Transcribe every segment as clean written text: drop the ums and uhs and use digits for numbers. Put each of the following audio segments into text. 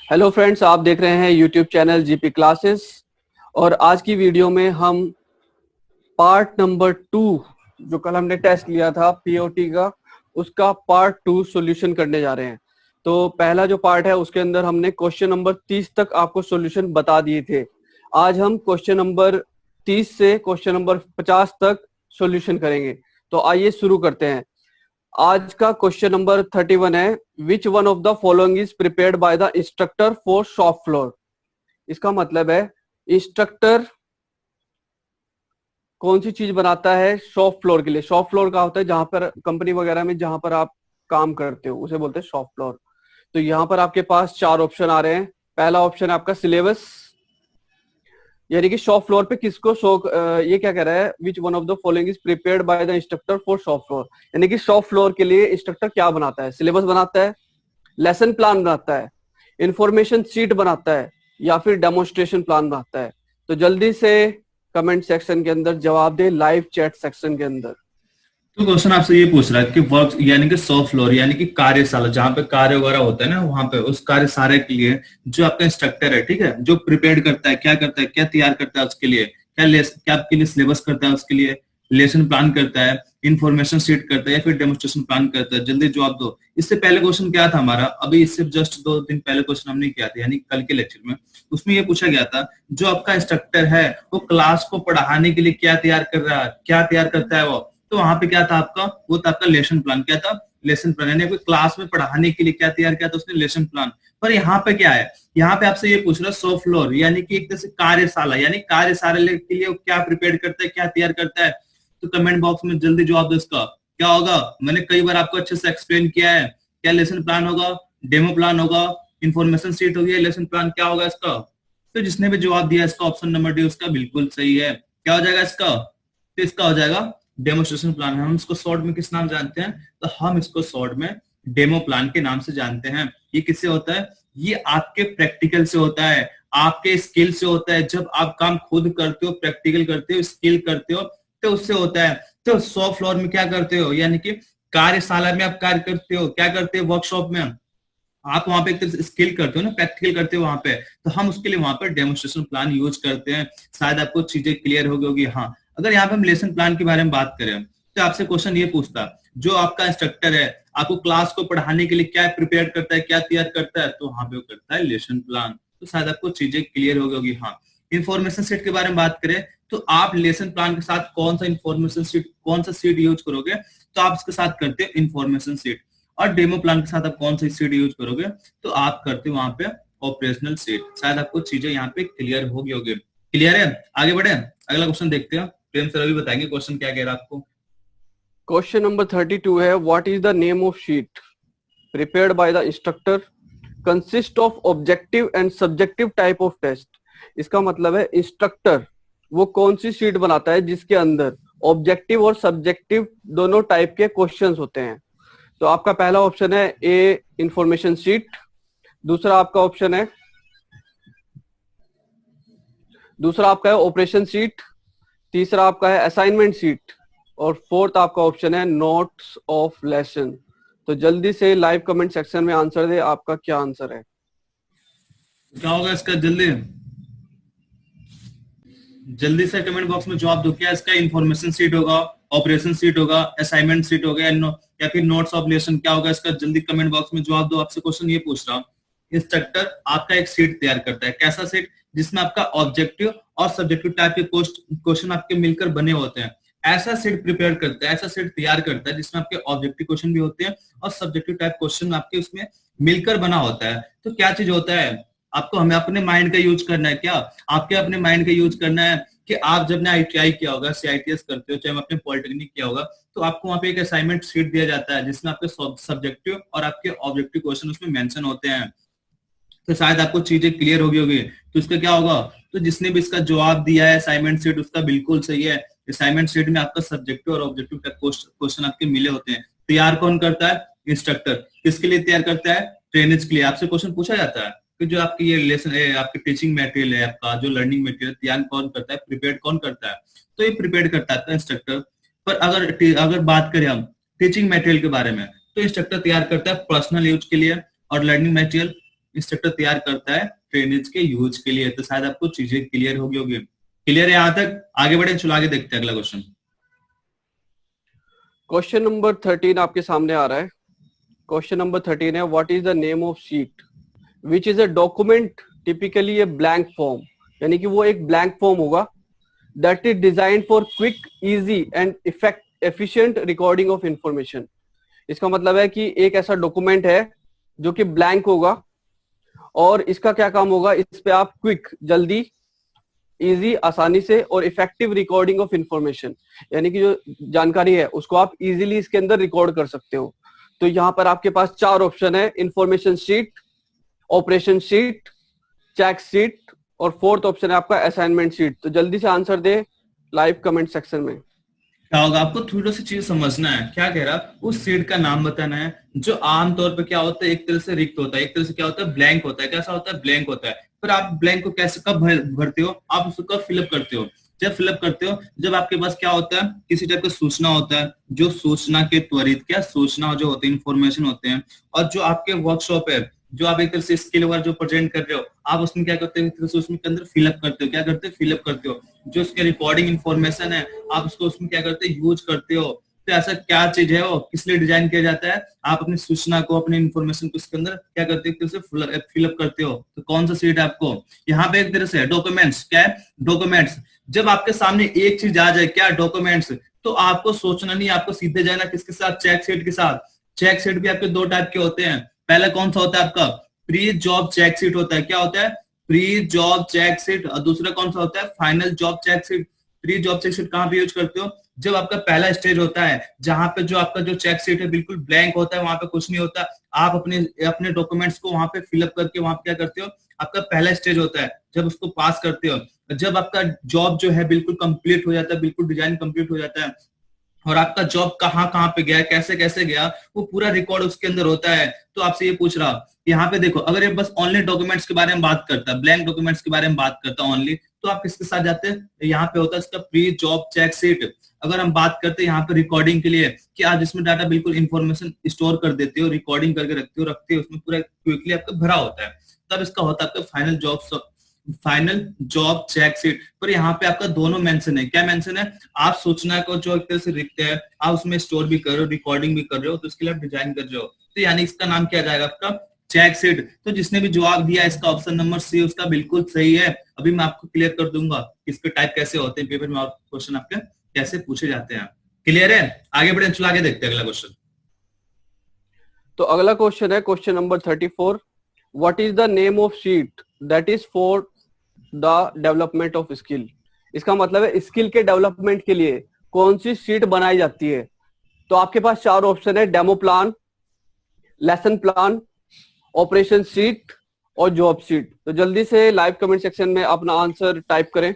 Hello friends, आप देख रहे हैं यूट्यूब चैनल जीपी क्लासेस। और आज की वीडियो में हम पार्ट नंबर 2, जो कल हमने टेस्ट लिया था पीओटी का, उसका पार्ट 2 सॉल्यूशन करने जा रहे हैं। तो पहला जो पार्ट है उसके अंदर हमने क्वेश्चन नंबर 30 तक आपको सॉल्यूशन बता दिए थे। आज हम क्वेश्चन नंबर 30 से क्वेश्चन नंबर 50 तक सॉल्यूशन करेंगे। तो आइए शुरू करते हैं। आज का क्वेश्चन नंबर 31 है, which one of the following is prepared by the instructor for shop floor. इसका मतलब है इंस्ट्रक्टर कौन सी चीज बनाता है शॉप फ्लोर के लिए। शॉप फ्लोर का होता है जहां पर कंपनी वगैरह में जहां पर आप काम करते हो उसे बोलते हैं शॉप फ्लोर। तो यहाँ पर आपके पास 4 ऑप्शन आ रहे हैं। पहला ऑप्शन है आपका सिलेबस, यानी कि शॉप फ्लोर पे किसको ये क्या कह रहा है, which one of the following is prepared by the instructor for shop floor, यानी कि शॉप फ्लोर के लिए इंस्ट्रक्टर क्या बनाता है। सिलेबस बनाता है, लेसन प्लान बनाता है, इंफॉर्मेशन शीट बनाता है, या फिर डेमोन्स्ट्रेशन प्लान बनाता है। तो जल्दी से कमेंट सेक्शन के अंदर जवाब दे, लाइव चैट सेक्शन के अंदर। तो क्वेश्चन आपसे ये पूछ रहा है कि वर्क यानी कि शॉप फ्लोर यानी कि कार्यशाला जहां पे कार्य वगैरह होता है ना, वहां पे उस कार्यशाला के लिए जो आपका इंस्ट्रक्टर है, ठीक है, जो प्रिपेयर करता है, क्या करता है, क्या तैयार करता है उसके लिए, क्या आपके लिए सिलेबस करता है, उसके लिए लेसन प्लान करता है, इंफॉर्मेशन शीट करता है, या फिर डेमोन्स्ट्रेशन प्लान करता है। जल्दी जवाब दो। इससे पहले क्वेश्चन क्या था हमारा, अभी इससे जस्ट 2 दिन पहले क्वेश्चन हमने किया था, यानी कल के लेक्चर में। उसमें ये पूछा गया था जो आपका इंस्ट्रक्टर है वो क्लास को पढ़ाने के लिए क्या तैयार कर रहा है, क्या तैयार करता है वो। तो वहां पे क्या था आपका, वो था आपका लेसन प्लान। क्या था? लेसन प्लान, यानी कोई क्लास में पढ़ाने के लिए क्या तैयार किया था उसने, लेसन प्लान। पर यहाँ पे क्या है, यहाँ पे आपसे ये पूछ रहा है शॉप फ्लोर यानी कि एक तरह से कार्यशाला, यानी कार्यशाला के लिए वो क्या प्रिपेयर करता है, क्या तैयार करता है। तो कमेंट बॉक्स में जल्दी जवाब दो इसका। क्या होगा? मैंने कई बार आपको अच्छे से एक्सप्लेन किया है। क्या लेसन प्लान होगा, डेमो प्लान होगा, इंफॉर्मेशन शीट होगी, लेसन प्लान क्या होगा इसका। तो जिसने भी जवाब दिया इसका ऑप्शन नंबर डी उसका बिल्कुल सही है। क्या हो जाएगा इसका? तो इसका हो जाएगा डेमोन्स्ट्रेशन प्लान। हम इसको शॉर्ट में किस नाम जानते हैं? तो हम इसको शॉर्ट में डेमो प्लान के नाम से जानते हैं। ये किससे होता है? ये आपके प्रैक्टिकल से होता है, आपके स्किल से होता है। जब आप काम खुद करते हो, प्रैक्टिकल करते हो, स्किल करते हो, तो उससे होता है। तो शॉप फ्लोर में क्या करते हो, यानी कि कार्यशाला में आप कार्य करते हो, क्या करते हो, वर्कशॉप में आप वहां पे एक तरह से स्किल करते हो ना, प्रैक्टिकल करते हो वहां पे। तो हम उसके लिए वहां पर डेमोन्स्ट्रेशन प्लान यूज करते हैं। शायद आपको चीजें क्लियर हो गई होगी। हाँ, अगर यहाँ पे हम लेसन प्लान के बारे में बात करें तो आपसे क्वेश्चन ये पूछता, जो आपका इंस्ट्रक्टर है आपको क्लास को पढ़ाने के लिए क्या प्रिपेयर करता है, क्या तैयार करता है, तो वहां पे वो करता है लेसन प्लान। तो शायद आपको चीजें क्लियर हो गई होगी। हाँ, इन्फॉर्मेशन सीट के बारे में बात करें तो आप लेसन प्लान के साथ कौन सा इन्फॉर्मेशन सीट, कौन सा सीट यूज करोगे, तो आप इसके साथ करते हो इन्फॉर्मेशन सीट। और डेमो प्लान के साथ आप कौन सी सीट यूज करोगे, तो आप करते हो वहां पे ऑपरेशनल सीट। शायद आपको चीजें यहाँ पे क्लियर हो गई होगी। क्लियर है? आगे बढ़े, अगला क्वेश्चन देखते हैं। प्रेम सर अभी बताएंगे क्वेश्चन क्या कह रहा है आपको। क्वेश्चन नंबर 32 है, what is the name of sheet prepared by the instructor, consist of objective and subjective type of test. इसका मतलब है इंस्ट्रक्टर वो कौन सी शीट बनाता है जिसके अंदर ऑब्जेक्टिव और सब्जेक्टिव दोनों टाइप के क्वेश्चंस होते हैं। तो आपका पहला ऑप्शन है ए, इंफॉर्मेशन शीट। दूसरा आपका ऑप्शन है, दूसरा आपका है ऑपरेशन शीट। तीसरा आपका है असाइनमेंट शीट। और फोर्थ आपका ऑप्शन है नोट्स ऑफ लेसन। तो जल्दी से लाइव कमेंट सेक्शन में आंसर दे, आपका क्या आंसर है। क्या होगा इसका? जल्दी जल्दी से कमेंट बॉक्स में जवाब दो। क्या इसका इन्फॉर्मेशन सीट होगा, ऑपरेशन सीट होगा, असाइनमेंट सीट होगा, या फिर नोट्स ऑफ लेसन? क्या होगा इसका? जल्दी कमेंट बॉक्स में जवाब दो। आपसे क्वेश्चन ये पूछ रहा हूँ, इंस्ट्रक्टर आपका एक सीट तैयार करता है। कैसा सीट? जिसमें आपका ऑब्जेक्टिव और सब्जेक्टिव टाइप के क्वेश्चन आपके मिलकर बने होते हैं। ऐसा सीट प्रिपेयर करता है, ऐसा सीट तैयार करता है जिसमें आपके ऑब्जेक्टिव क्वेश्चन भी होते हैं और सब्जेक्टिव टाइप क्वेश्चन आपके उसमें मिलकर बना होता है। तो क्या चीज होता है? आपको हमें अपने माइंड का यूज करना है। क्या आपके अपने माइंड का यूज करना है कि आप जब ने आईटीआई किया होगा, सीआईटीएस करते हो, चाहे आपने पॉलिटेक्निक किया होगा, तो आपको वहां पे एक असाइनमेंट शीट दिया जाता है जिसमें आपके सब्जेक्टिव और आपके ऑब्जेक्टिव क्वेश्चन उसमें मेंशन होते हैं। तो शायद आपको चीजें क्लियर होगी होगी। तो इसका क्या होगा? तो जिसने भी इसका जवाब दिया है असाइनमेंट शीट, उसका बिल्कुल सही है। असाइनमेंट शीट में आपका सब्जेक्टिव और ऑब्जेक्टिव क्वेश्चन आपके मिले होते हैं। तैयार कौन करता है? इंस्ट्रक्टर। किसके लिए तैयार करता है? ट्रेनर्स के लिए। आपसे क्वेश्चन पूछा जाता है कि जो आपकी ये लेसन है, आपकी टीचिंग मटेरियल है, आपका जो लर्निंग मटेरियल तैयार कौन करता है, प्रिपेयर कौन करता है, तो ये प्रिपेयर करता है इंस्ट्रक्टर। पर अगर बात करें हम टीचिंग मटेरियल के बारे में, तो इंस्ट्रक्टर तैयार करता है पर्सनल यूज के लिए और लर्निंग मटेरियल इंस्ट्रक्टर तैयार करता है ट्रेनिज के यूज के लिए। तो शायद आपको चीजें क्लियर होगी। क्लियर है यहाँ तक? आगे बढ़े, चलो आगे देखते हैं अगला क्वेश्चन। क्वेश्चन नंबर 13 आपके सामने आ रहा है। क्वेश्चन नंबर 13 है, what is the name of sheet which is a document typically a blank form, यानी कि वो एक ब्लैंक फॉर्म होगा, that is design for quick easy and efficient recording of information. इसका मतलब है कि एक ऐसा डॉक्यूमेंट है जो कि ब्लैंक होगा और इसका क्या काम होगा, इस पे आप क्विक, जल्दी, इजी, आसानी से और इफेक्टिव रिकॉर्डिंग ऑफ इंफॉर्मेशन, यानी कि जो जानकारी है उसको आप इजीली इसके अंदर रिकॉर्ड कर सकते हो। तो यहाँ पर आपके पास 4 ऑप्शन है, information sheet, operation sheet, check sheet और 4th ऑप्शन है आपका असाइनमेंट शीट। तो जल्दी से आंसर दे लाइव कमेंट सेक्शन में। क्या होगा, आपको थोड़ी सी चीज समझना है। क्या कह रहा, उस सीट का नाम बताना है जो आमतौर पे क्या होता है, एक तरह से रिक्त होता है, एक तरह से क्या होता है, ब्लैंक होता है। कैसा होता है, ब्लैंक होता है। फिर आप ब्लैंक को कैसे, कब भरते हो, आप उसको कब फिलअप करते हो, जब फिलअप करते हो जब आपके पास क्या होता है, किसी टाइप का सूचना होता है, जो सूचना के त्वरित क्या सूचना जो होती है, इंफॉर्मेशन होते हैं, और जो आपके वर्कशॉप है, जो आप एक तरह से स्किल वगैरह जो प्रेजेंट कर रहे हो, आप उसमें क्या करते हो, एक तरह से उसमें के अंदर फिलअप करते हो। क्या करते हो, फिलअप करते हो। जो उसके रिकॉर्डिंग इंफॉर्मेशन है, आप उसको उसमें क्या करते हो, यूज करते हो। तो ऐसा क्या चीज है, वो किस लिए डिजाइन किया जाता है, आप अपनी सूचना को, अपनी इंफॉर्मेशन को उसके अंदर क्या करते हो, एक तरह से फिलअप करते हो। तो कौन सा सीट है आपको, यहाँ पे एक तरह से डॉक्यूमेंट्स। क्या है, डॉक्यूमेंट्स। जब आपके सामने एक चीज आ जाए, क्या, डॉक्यूमेंट्स, तो आपको सोचना नहीं, आपको सीधे जाना किसके साथ, चेक शीट के साथ। चेक शीट भी आपके 2 टाइप के होते हैं। पहला कौन सा होता है आपका, प्री जॉब चेक शीट होता है। क्या होता है, प्री जॉब चेक शीट। और दूसरा कौन सा होता है, final job check sheet. Pre job check sheet कहां पे यूज करते हो, जब आपका पहला स्टेज होता है, जहां पे जो आपका जो चेक शीट है बिल्कुल ब्लैंक होता है, वहां पे कुछ नहीं होता, आप अपने अपने डॉक्यूमेंट्स को वहां पे फिलअप करके वहां पे क्या करते हो, आपका पहला स्टेज होता है, जब उसको पास करते हो, जब आपका जॉब जो है बिल्कुल कंप्लीट हो जाता है, बिल्कुल डिजाइन कंप्लीट हो जाता है, और आपका जॉब कहाँ कहाँ पे गया, कैसे कैसे गया, वो पूरा रिकॉर्ड उसके अंदर होता है। तो आपसे ये पूछ रहा, यहाँ पे देखो, अगर ये बस ओनली डॉक्यूमेंट्स के बारे में बात करता है, ब्लैंक डॉक्यूमेंट्स के बारे में बात करता है ओनली, तो आप किसके साथ जाते हैं, यहाँ पे होता है इसका प्री जॉब चेक शीट। अगर हम बात करते हैं यहाँ पे रिकॉर्डिंग के लिए, कि आप जिसमें डाटा बिल्कुल इंफॉर्मेशन स्टोर कर देते हो, रिकॉर्डिंग करके रखते हो, उसमें पूरा क्विकली आपका भरा होता है, तब इसका होता है आपका फाइनल जॉब चेक शीट। पर यहाँ पे आपका दोनों मेंशन है। क्या मेंशन है, आप सूचना को जो एक तरह से लिखते हैं, आप उसमें स्टोर भी कर रहे हो, रिकॉर्डिंग भी कर रहे हो, तो इसके लिए आप डिजाइन कर रहे हो। तो यानी इसका नाम क्या जाएगा, आपका चेक शीट। तो जिसने भी जवाब दिया इसका ऑप्शन नंबर सी उसका बिल्कुल सही है। अभी मैं आपको क्लियर कर दूंगा इसके टाइप कैसे होते हैं, पेपर में क्वेश्चन आपके कैसे पूछे जाते हैं। क्लियर है, आगे बढ़े, चलो आगे देखते हैं अगला क्वेश्चन। तो अगला क्वेश्चन है question number 34, what is the name of sheet that is for the development of skill. इसका मतलब है स्किल के डेवलपमेंट के लिए कौन सी शीट बनाई जाती है। तो आपके पास 4 ऑप्शन है, demo plan, lesson plan, operation sheet और जॉब शीट। तो जल्दी से लाइव कमेंट सेक्शन में अपना आंसर टाइप करें।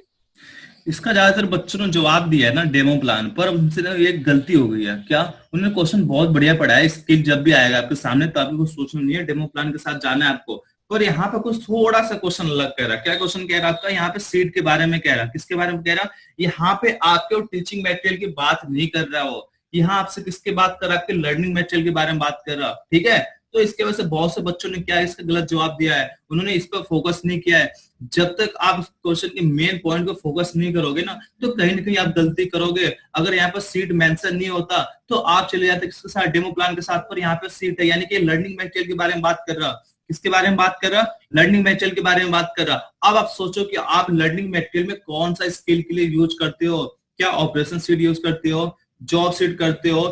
इसका ज्यादातर बच्चों ने जवाब दिया है ना डेमो प्लान, पर उनसे ना एक गलती हो गई है। क्या, उन्होंने क्वेश्चन बहुत बढ़िया पढ़ा है, स्किल जब भी आएगा आपके सामने तो आपको कुछ सोचना नहीं है, डेमो प्लान के साथ जाना है आपको। पर यहाँ पे कुछ थोड़ा सा क्वेश्चन अलग कह रहा है। क्या क्वेश्चन कह रहा है आपका, यहाँ पे सीट के बारे में कह रहा है, किसके बारे में कह रहा, यहाँ पे आपके टीचिंग मटेरियल की बात नहीं कर रहा हो, यहाँ आपसे किसके बात कर रहा है, आपके लर्निंग मटेरियल के बारे में बात कर रहा। ठीक है, तो इसके वजह से बहुत से बच्चों ने क्या इसका गलत जवाब दिया है, उन्होंने इस पर फोकस नहीं किया है। जब तक आप क्वेश्चन के मेन पॉइंट को फोकस नहीं करोगे ना, तो कहीं ना कहीं आप गलती करोगे। अगर यहाँ पर सीट मेंशन नहीं होता तो आप चले जाते किसके साथ, डेमो प्लान के साथ, पर यहाँ पे सीट है, यानी कि लर्निंग मटेरियल के बारे में बात कर रहा। किसके बारे में बात कर रहा, लर्निंग मटेरियल के बारे में बात कर रहा। अब आप सोचो कि आप लर्निंग मटेरियल में कौन सा स्किल के लिए यूज करते हो, क्या ऑपरेशन शीट यूज करते हो, जॉब शीट करते हो,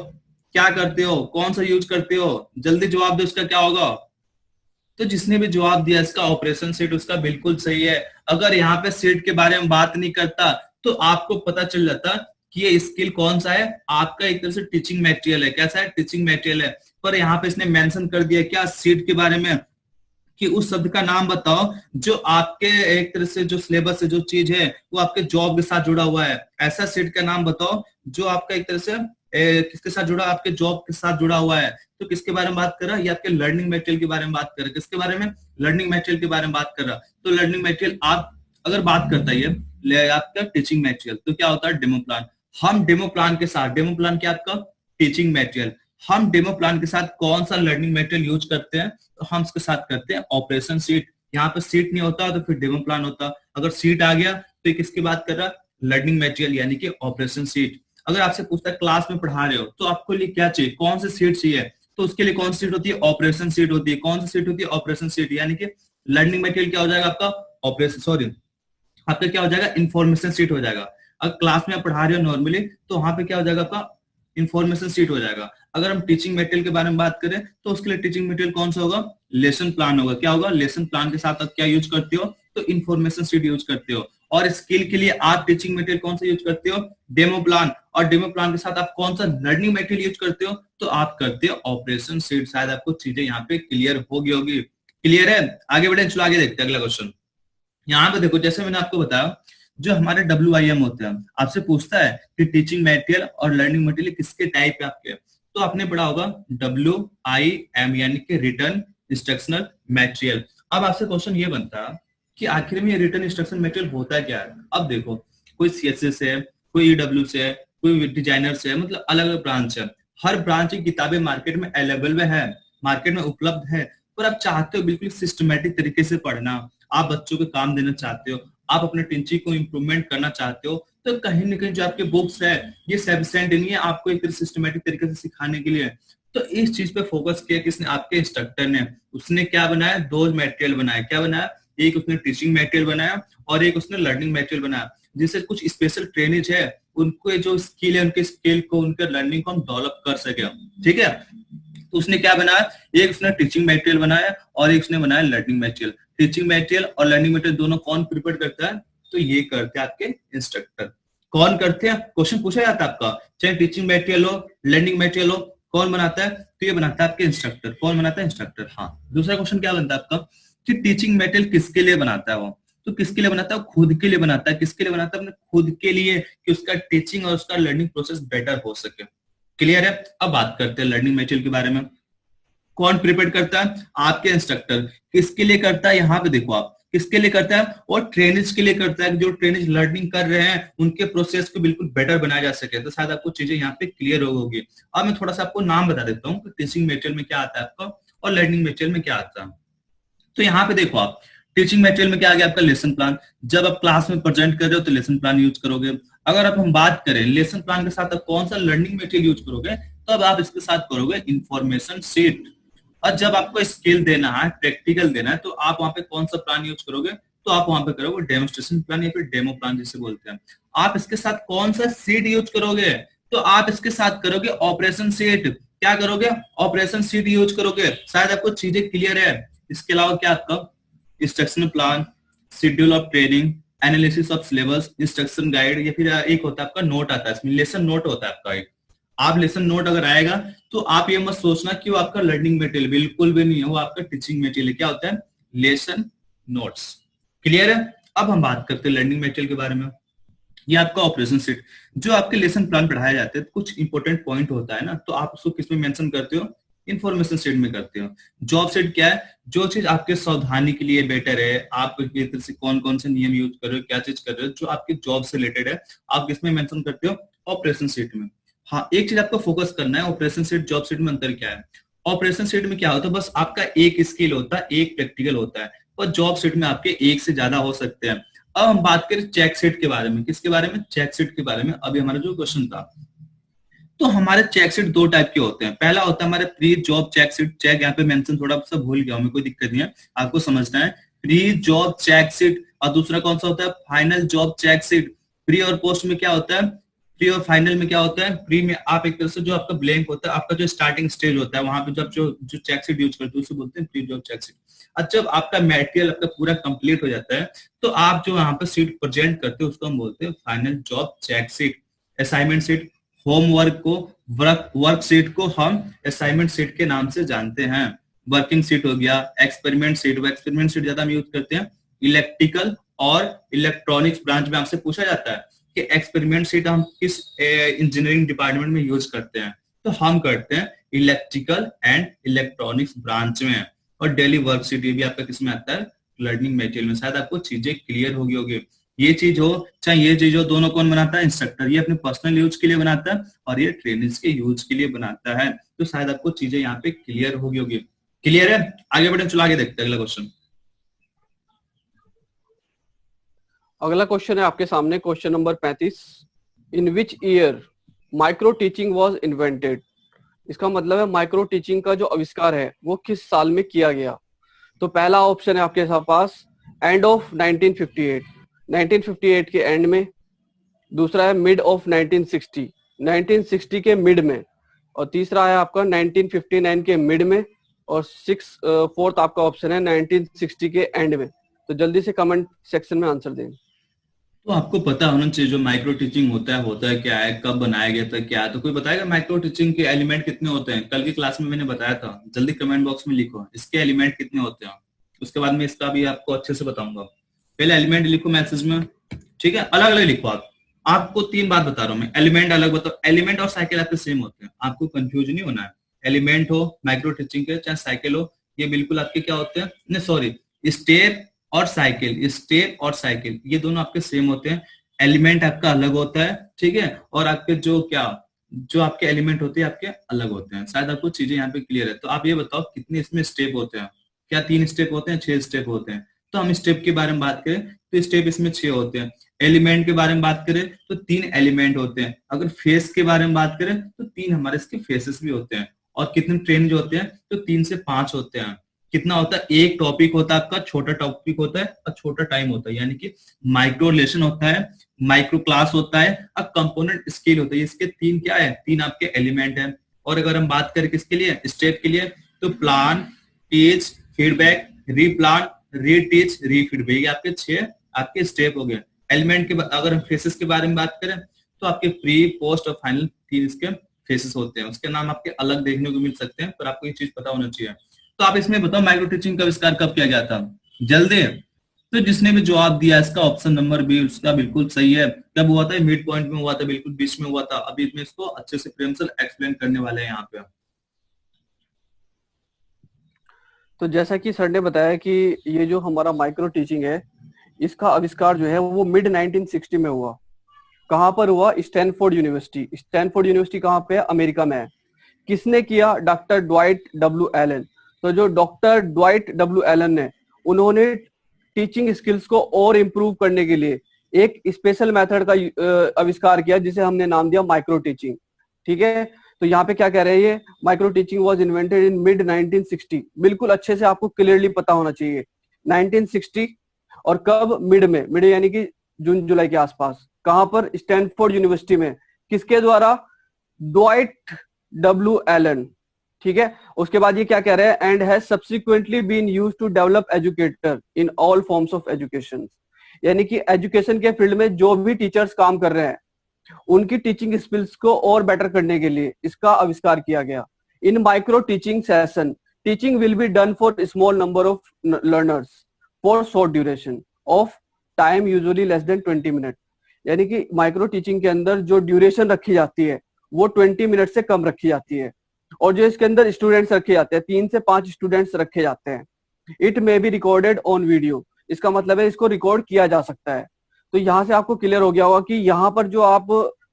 क्या करते हो, कौन सा यूज करते हो, जल्दी जवाब दो, इसका क्या होगा। तो जिसने भी जवाब दिया इसका ऑपरेशन शीट, उसका बिल्कुल सही है। अगर यहाँ पे शीट के बारे में बात नहीं करता तो आपको पता चल जाता कि ये स्किल कौन सा है, आपका एक तरह से टीचिंग मटेरियल है। कैसा है, टीचिंग मटेरियल है। पर यहाँ पे इसने मेंशन कर दिया क्या, सीट के बारे में, कि उस शब्द का नाम बताओ जो आपके एक तरह से जो सिलेबस है, जो चीज है वो आपके जॉब के साथ जुड़ा हुआ है। ऐसा सीट का नाम बताओ जो आपका एक तरह से किसके साथ जुड़ा, आपके जॉब के साथ जुड़ा हुआ है। तो किसके बारे में बात कर रहा है, ये आपके लर्निंग मटेरियल के बारे में बात कर रहा है। किसके बारे में, लर्निंग मटेरियल के बारे में बात कर रहा। तो लर्निंग मटेरियल आप अगर बात करता है आपका टीचिंग मटेरियल, तो क्या होता है, डेमो प्लान। हम डेमो प्लान के साथ, डेमो प्लान क्या आपका टीचिंग मटेरियल, हम डेमो प्लान के साथ कौन सा लर्निंग मटेरियल यूज करते हैं, तो हम इसके साथ करते हैं ऑपरेशन शीट। यहाँ पे सीट नहीं होता तो फिर डेमो प्लान होता, अगर सीट आ गया तो किसकी बात कर रहा, लर्निंग मटेरियल यानी कि ऑपरेशन शीट। अगर आपसे पूछता है क्लास में पढ़ा रहे हो तो आपको लिए क्या चाहिए, कौन सी सीट चाहिए, तो उसके लिए कौन सी सीट होती है, ऑपरेशन सीट होती है। कौन सी सीट होती है, ऑपरेशन सीट, यानी कि लर्निंग मटेरियल क्या हो जाएगा आपका, ऑपरेशन सॉरी आपका क्या हो जाएगा, इंफॉर्मेशन सीट हो जाएगा। अगर क्लास में आप पढ़ा रहे हो नॉर्मली तो वहां पे क्या हो जाएगा आपका, इंफॉर्मेशन सीट हो जाएगा। अगर हम टीचिंग मटेरियल के बारे में बात करें तो उसके लिए टीचिंग मटेरियल कौन सा होगा, लेसन प्लान होगा। क्या होगा, लेसन प्लान के साथ आप क्या यूज करते हो, तो इंफॉर्मेशन सीट यूज करते हो। और स्किल के लिए आप टीचिंग मटेरियल कौन सा यूज करते हो, डेमो प्लान। और डेमो प्लान के साथ आप कौन सा लर्निंग मटेरियल यूज करते हो, तो आप करते हो ऑपरेशन सीट। शायद आपको चीजें यहाँ पे क्लियर होगी। क्लियर है, आगे बढ़े, चलो आगे देखते हैं अगला क्वेश्चन। यहाँ पे देखो, जैसे मैंने आपको बताया, जो हमारे WIM होते हैं, आपसे पूछता है कि टीचिंग मटेरियल और लर्निंग मटेरियल किसके टाइप है आपके, तो आपने पढ़ा होगा WIM यानी कि रिटर्न इंस्ट्रक्शनल मटेरियल। अब आपसे क्वेश्चन ये बनता है कि आखिर में ये रिटर्न इंस्ट्रक्शन मटेरियल होता क्या है। अब देखो, कोई CSS है, कोई EW से है, कोई डिजाइनर से है, मतलब अलग अलग ब्रांच है। हर ब्रांच की किताबें मार्केट में अवेलेबल है, मार्केट में उपलब्ध है, पर आप चाहते हो बिल्कुल सिस्टमेटिक तरीके से पढ़ना, आप बच्चों को काम देना चाहते हो, आप अपने टीचिंग को इम्प्रूवमेंट करना चाहते हो, तो कहीं ना कहीं जो आपके बुक्स है ये सफिशिएंट नहीं है आपको एक सिस्टमेटिक तरीके से सिखाने के लिए। तो इस चीज पे फोकस किया किसने, आपके इंस्ट्रक्टर ने। उसने क्या बनाया, दो मटेरियल बनाया। क्या बनाया, एक उसने टीचिंग मटेरियल बनाया और एक उसने लर्निंग मटेरियल बनाया, जिससे कुछ स्पेशल ट्रेनिंग है, उनको जो स्किल है उनके स्किल को, उनके लर्निंग को हम डेवलप कर सके। ठीक है, तो उसने क्या बनाया, एक उसने टीचिंग मटेरियल बनाया और एक उसने बनाया लर्निंग मटेरियल। टीचिंग मटेरियल और लर्निंग मटेरियल दोनों कौन प्रिपेयर करता है, तो ये करते हैं आपके इंस्ट्रक्टर। कौन करते हैं, क्वेश्चन पूछा जाता है आपका, चाहे टीचिंग मटेरियल हो, लर्निंग मटेरियल हो, कौन बनाता है, तो ये बनाता है आपके इंस्ट्रक्टर। कौन बनाता है, इंस्ट्रक्टर। हाँ, दूसरा क्वेश्चन क्या बनता है आपका कि टीचिंग मटेरियल किसके लिए बनाता है वो, तो किसके लिए बनाता है, खुद के लिए बनाता है। किसके लिए बनाता है, अपने खुद के लिए, कि उसका टीचिंग और उसका लर्निंग प्रोसेस बेटर हो सके। क्लियर है। अब बात करते हैं लर्निंग मटेरियल के बारे में। कौन प्रिपेयर करता है, आपके इंस्ट्रक्टर। किसके लिए करता है, यहाँ पे देखो आप, किसके लिए करता है, और ट्रेनर्स के लिए करता है, जो ट्रेनर्स लर्निंग कर रहे हैं उनके प्रोसेस को बिल्कुल बेटर बनाया जा सके। तो शायद आपको चीजें यहाँ पे क्लियर होगी। अब मैं थोड़ा सा आपको नाम बता देता हूँ कि टीचिंग मटेरियल में क्या आता है आपका और लर्निंग मटेरियल में क्या आता है। तो यहाँ पे देखो आप, टीचिंग मटेरियल में क्या आ गया आपका, लेसन प्लान। जब आप क्लास में प्रेजेंट कर रहे हो तो लेसन प्लान यूज करोगे। अगर आप हम बात करें लेसन प्लान के साथ आप कौन सा लर्निंग मटेरियल यूज करोगे, तो अब आप इसके साथ करोगे इंफॉर्मेशन शीट। और जब आपको स्किल देना है, प्रैक्टिकल देना है, तो आप वहां पे कौन सा प्लान यूज करोगे, तो आप वहां पे करोगे डेमोस्ट्रेशन प्लान या फिर डेमो प्लान जिसे बोलते हैं। आप इसके साथ कौन सा सीट यूज करोगे, तो आप इसके साथ करोगे ऑपरेशन सीट। क्या करोगे, ऑपरेशन सीट यूज करोगे। शायद आपको चीजें क्लियर है। इसके अलावा क्या आपका instruction plan, schedule of training, analysis of syllabus, instruction guide, या फिर एक होता है आपका नोट आता है, इसमें लेसन नोट होता है आपका एक। आप लेसन नोट अगर आएगा तो आप ये मत सोचना कि वो आपका लर्निंग मटेरियल, बिल्कुल भी नहीं है, वो आपका टीचिंग मटेरियल। क्या होता है, लेसन नोट्स। क्लियर है। अब हम बात करते हैं लर्निंग मटेरियल के बारे में। ये आपका ऑपरेशन सीट, जो आपके लेसन प्लान पढ़ाए जाते हैं, कुछ इंपॉर्टेंट पॉइंट होता है ना, तो आप उसको किसमें मेंशन करते हो, इंफॉर्मेशन सीट में करते हो। जॉब सेट क्या है, जो चीज आपके सावधानी के लिए बेटर है, आप से कौन कौन से नियम यूज कर रहे हो, क्या चीज कर रहे हो, जो आपके जॉब से रिलेटेड है, आप किसमें मेंशन करते हो, ऑपरेशन सीट में। हाँ, एक चीज आपको फोकस करना है, ऑपरेशन सीट जॉब सीट में अंतर क्या है। ऑपरेशन सीट में क्या होता है, बस आपका एक स्किल होता है, एक प्रैक्टिकल होता है, और जॉब सीट में आपके एक से ज्यादा हो सकते हैं। अब हम बात करें चेक सीट के बारे में। किसके बारे में, चेक सीट के बारे में। अभी हमारा जो क्वेश्चन था, तो हमारे चेक सीट दो टाइप के होते हैं। पहला होता है हमारे pre job check sheet. Check यहाँ पे मेंशन थोड़ा सा भूल गया हूं, कोई दिक्कत नहीं है, आपको समझना है। Pre job check sheet. और दूसरा कौन सा होता है, final job check sheet. Pre और पोस्ट में क्या होता है, प्री और फाइनल में क्या होता है, प्री में आप एक तरह से जो आपका ब्लैंक होता है, आपका जो स्टार्टिंग स्टेज होता है, वहां पे जब जो चेक सीट यूज करते हैं उसे बोलते हैं प्री जॉब चेक सीट। और जब आपका मटेरियल आपका पूरा कंप्लीट हो जाता है, तो आप जो यहाँ पे सीट प्रेजेंट करते हो उसको हम बोलते हैं final job check sheet. Assignment sheet, homework को, वर्क सीट को हम असाइनमेंट सीट के नाम से जानते हैं। वर्किंग सीट हो गया, एक्सपेरिमेंट सीट। एक्सपेरिमेंट सीट ज्यादा हम यूज करते हैं इलेक्ट्रिकल और इलेक्ट्रॉनिक्स ब्रांच में। आपसे पूछा जाता है कि एक्सपेरिमेंट सीट हम किस इंजीनियरिंग डिपार्टमेंट में यूज करते हैं, तो हम करते हैं इलेक्ट्रिकल एंड इलेक्ट्रॉनिक्स ब्रांच में। और डेली वर्क सीट, ये भी आपका किसमें आता है, लर्निंग मटेरियल में। शायद आपको चीजें क्लियर होगी। ये चीज हो चाहे ये चीज हो, दोनों कौन बनाता है? इंस्ट्रक्टर। ये अपने पर्सनल यूज के लिए बनाता है और ये ट्रेनिंग्स के यूज के लिए बनाता है। तो शायद आपको चीजें यहाँ पे क्लियर होगी। क्लियर है? आगे बढ़े, चलो आगे देखते हैं अगला क्वेश्चन। अगला क्वेश्चन है आपके सामने, question number 35। In which year micro teaching was invented? इसका मतलब है माइक्रो टीचिंग का जो आविष्कार है वो किस साल में किया गया। तो पहला ऑप्शन है आपके पास एंड ऑफ 1958, 1958 के एंड में। दूसरा है मिड ऑफ 1960, 1960 के मिड में। और तीसरा है आपका 1959 के मिड में। और फोर्थ आपका ऑप्शन है 1960 के एंड में। तो जल्दी से कमेंट सेक्शन में आंसर दें। तो आपको पता होना चाहिए जो माइक्रो टीचिंग होता है क्या है, कब बनाया गया था, क्या है। तो कोई बताएगा माइक्रो टीचिंग के एलिमेंट कितने होते हैं? कल की क्लास में मैंने बताया था, जल्दी कमेंट बॉक्स में लिखो इसके एलिमेंट कितने होते हैं। उसके बाद में इसका भी आपको अच्छे से बताऊंगा। पहले एलिमेंट लिखो मैसेज में, ठीक है, अलग अलग लिखो। आपको 3 बात बता रहा हूं मैं, एलिमेंट अलग बताओ। एलिमेंट और साइकिल आपके सेम होते हैं, आपको कंफ्यूज नहीं होना है। एलिमेंट हो माइक्रो टीचिंग के चाहे साइकिल हो, ये बिल्कुल आपके क्या होते हैं, नहीं सॉरी, स्टेप और साइकिल, स्टेप और साइकिल ये दोनों आपके सेम होते हैं। एलिमेंट आपका अलग होता है, ठीक है, और आपके जो आपके एलिमेंट होते हैं आपके अलग होते हैं। शायद आपको चीजें यहाँ पे क्लियर है। तो आप ये बताओ कितने इसमें स्टेप होते हैं? क्या 3 स्टेप होते हैं? 6 स्टेप होते हैं। तो हम स्टेप के बारे में बात करें तो स्टेप इसमें 6 होते हैं। एलिमेंट के बारे में बात करें तो 3 एलिमेंट होते हैं। अगर फेस के बारे में बात करें तो 3 हमारे इसके फेसेस भी होते हैं। और कितने ट्रेन जो होते हैं तो 3 से 5 होते हैं। कितना होता है? एक टॉपिक होता है आपका, छोटा टॉपिक होता है और छोटा टाइम होता है, यानी कि माइक्रो लेसन होता है, माइक्रो क्लास होता है और कंपोनेंट स्केल होता है। इसके 3 क्या है? 3 आपके एलिमेंट हैं। और अगर हम बात करें किसके लिए, स्टेप के लिए, तो प्लान, टीच, फीडबैक, रीप्लान, रीटीच, रीफीडबैक, ये आपके 6 आपके स्टेप हो गए। एलिमेंट के अगर हम फेसेस के बारे में बात करें तो आपके प्री, पोस्ट और फाइनल 3 इसके फेसेस होते हैं। उसके नाम आपके अलग देखने को मिल सकते हैं, पर आपको ये चीज पता होना चाहिए। तो आप इसमें बताओ माइक्रो टीचिंग का आविष्कार कब किया गया था? जल्दी। तो जिसने भी जवाब दिया इसका ऑप्शन नंबर बी उसका बिल्कुल सही है। कब हुआ था? मिड पॉइंट में हुआ था, बिल्कुल बीच में हुआ था। अभी इसमें इसको अच्छे से प्रेम सर एक्सप्लेन करने वाले हैं यहाँ पे। तो जैसा कि सर ने बताया कि ये जो हमारा माइक्रो टीचिंग है इसका आविष्कार जो है वो मिड 1960 में हुआ। कहां पर हुआ? Stanford university. स्टैनफोर्ड यूनिवर्सिटी कहां पे है? अमेरिका में है। किसने किया? Doctor Dwight W Allen. तो जो डॉक्टर ड्वाइट डब्ल्यू एलन ने, उन्होंने टीचिंग स्किल्स को और इम्प्रूव करने के लिए एक स्पेशल मेथड का आविष्कार किया जिसे हमने नाम दिया माइक्रो टीचिंग। ठीक है, तो यहाँ पे क्या कह रहे हैं, ये micro teaching was invented in mid 1960। बिल्कुल अच्छे से आपको क्लियरली पता होना चाहिए 1960। और कब? मिड में, मिड यानी कि जून जुलाई के आसपास। कहां पर? स्टैनफोर्ड यूनिवर्सिटी में। किसके द्वारा? Dwight W Allen. ठीक है, उसके बाद ये क्या कह रहे हैं, and has subsequently been use to develop educator in all forms of education. यानी कि एजुकेशन के फील्ड में जो भी टीचर्स काम कर रहे हैं उनकी टीचिंग स्किल्स को और बेटर करने के लिए इसका आविष्कार किया गया। इन micro teaching session teaching will be done for small number of learners for short duration of time, usually less than 20 minute. यानी कि माइक्रो टीचिंग के अंदर जो ड्यूरेशन रखी जाती है वो 20 मिनट से कम रखी जाती है। और जो इसके अंदर स्टूडेंट्स रखे जाते हैं, 3 से 5 स्टूडेंट्स रखे जाते हैं। It may be recorded on video. इसका मतलब है इसको रिकॉर्ड किया जा सकता है। तो यहाँ से आपको क्लियर हो गया होगा कि यहाँ पर जो आप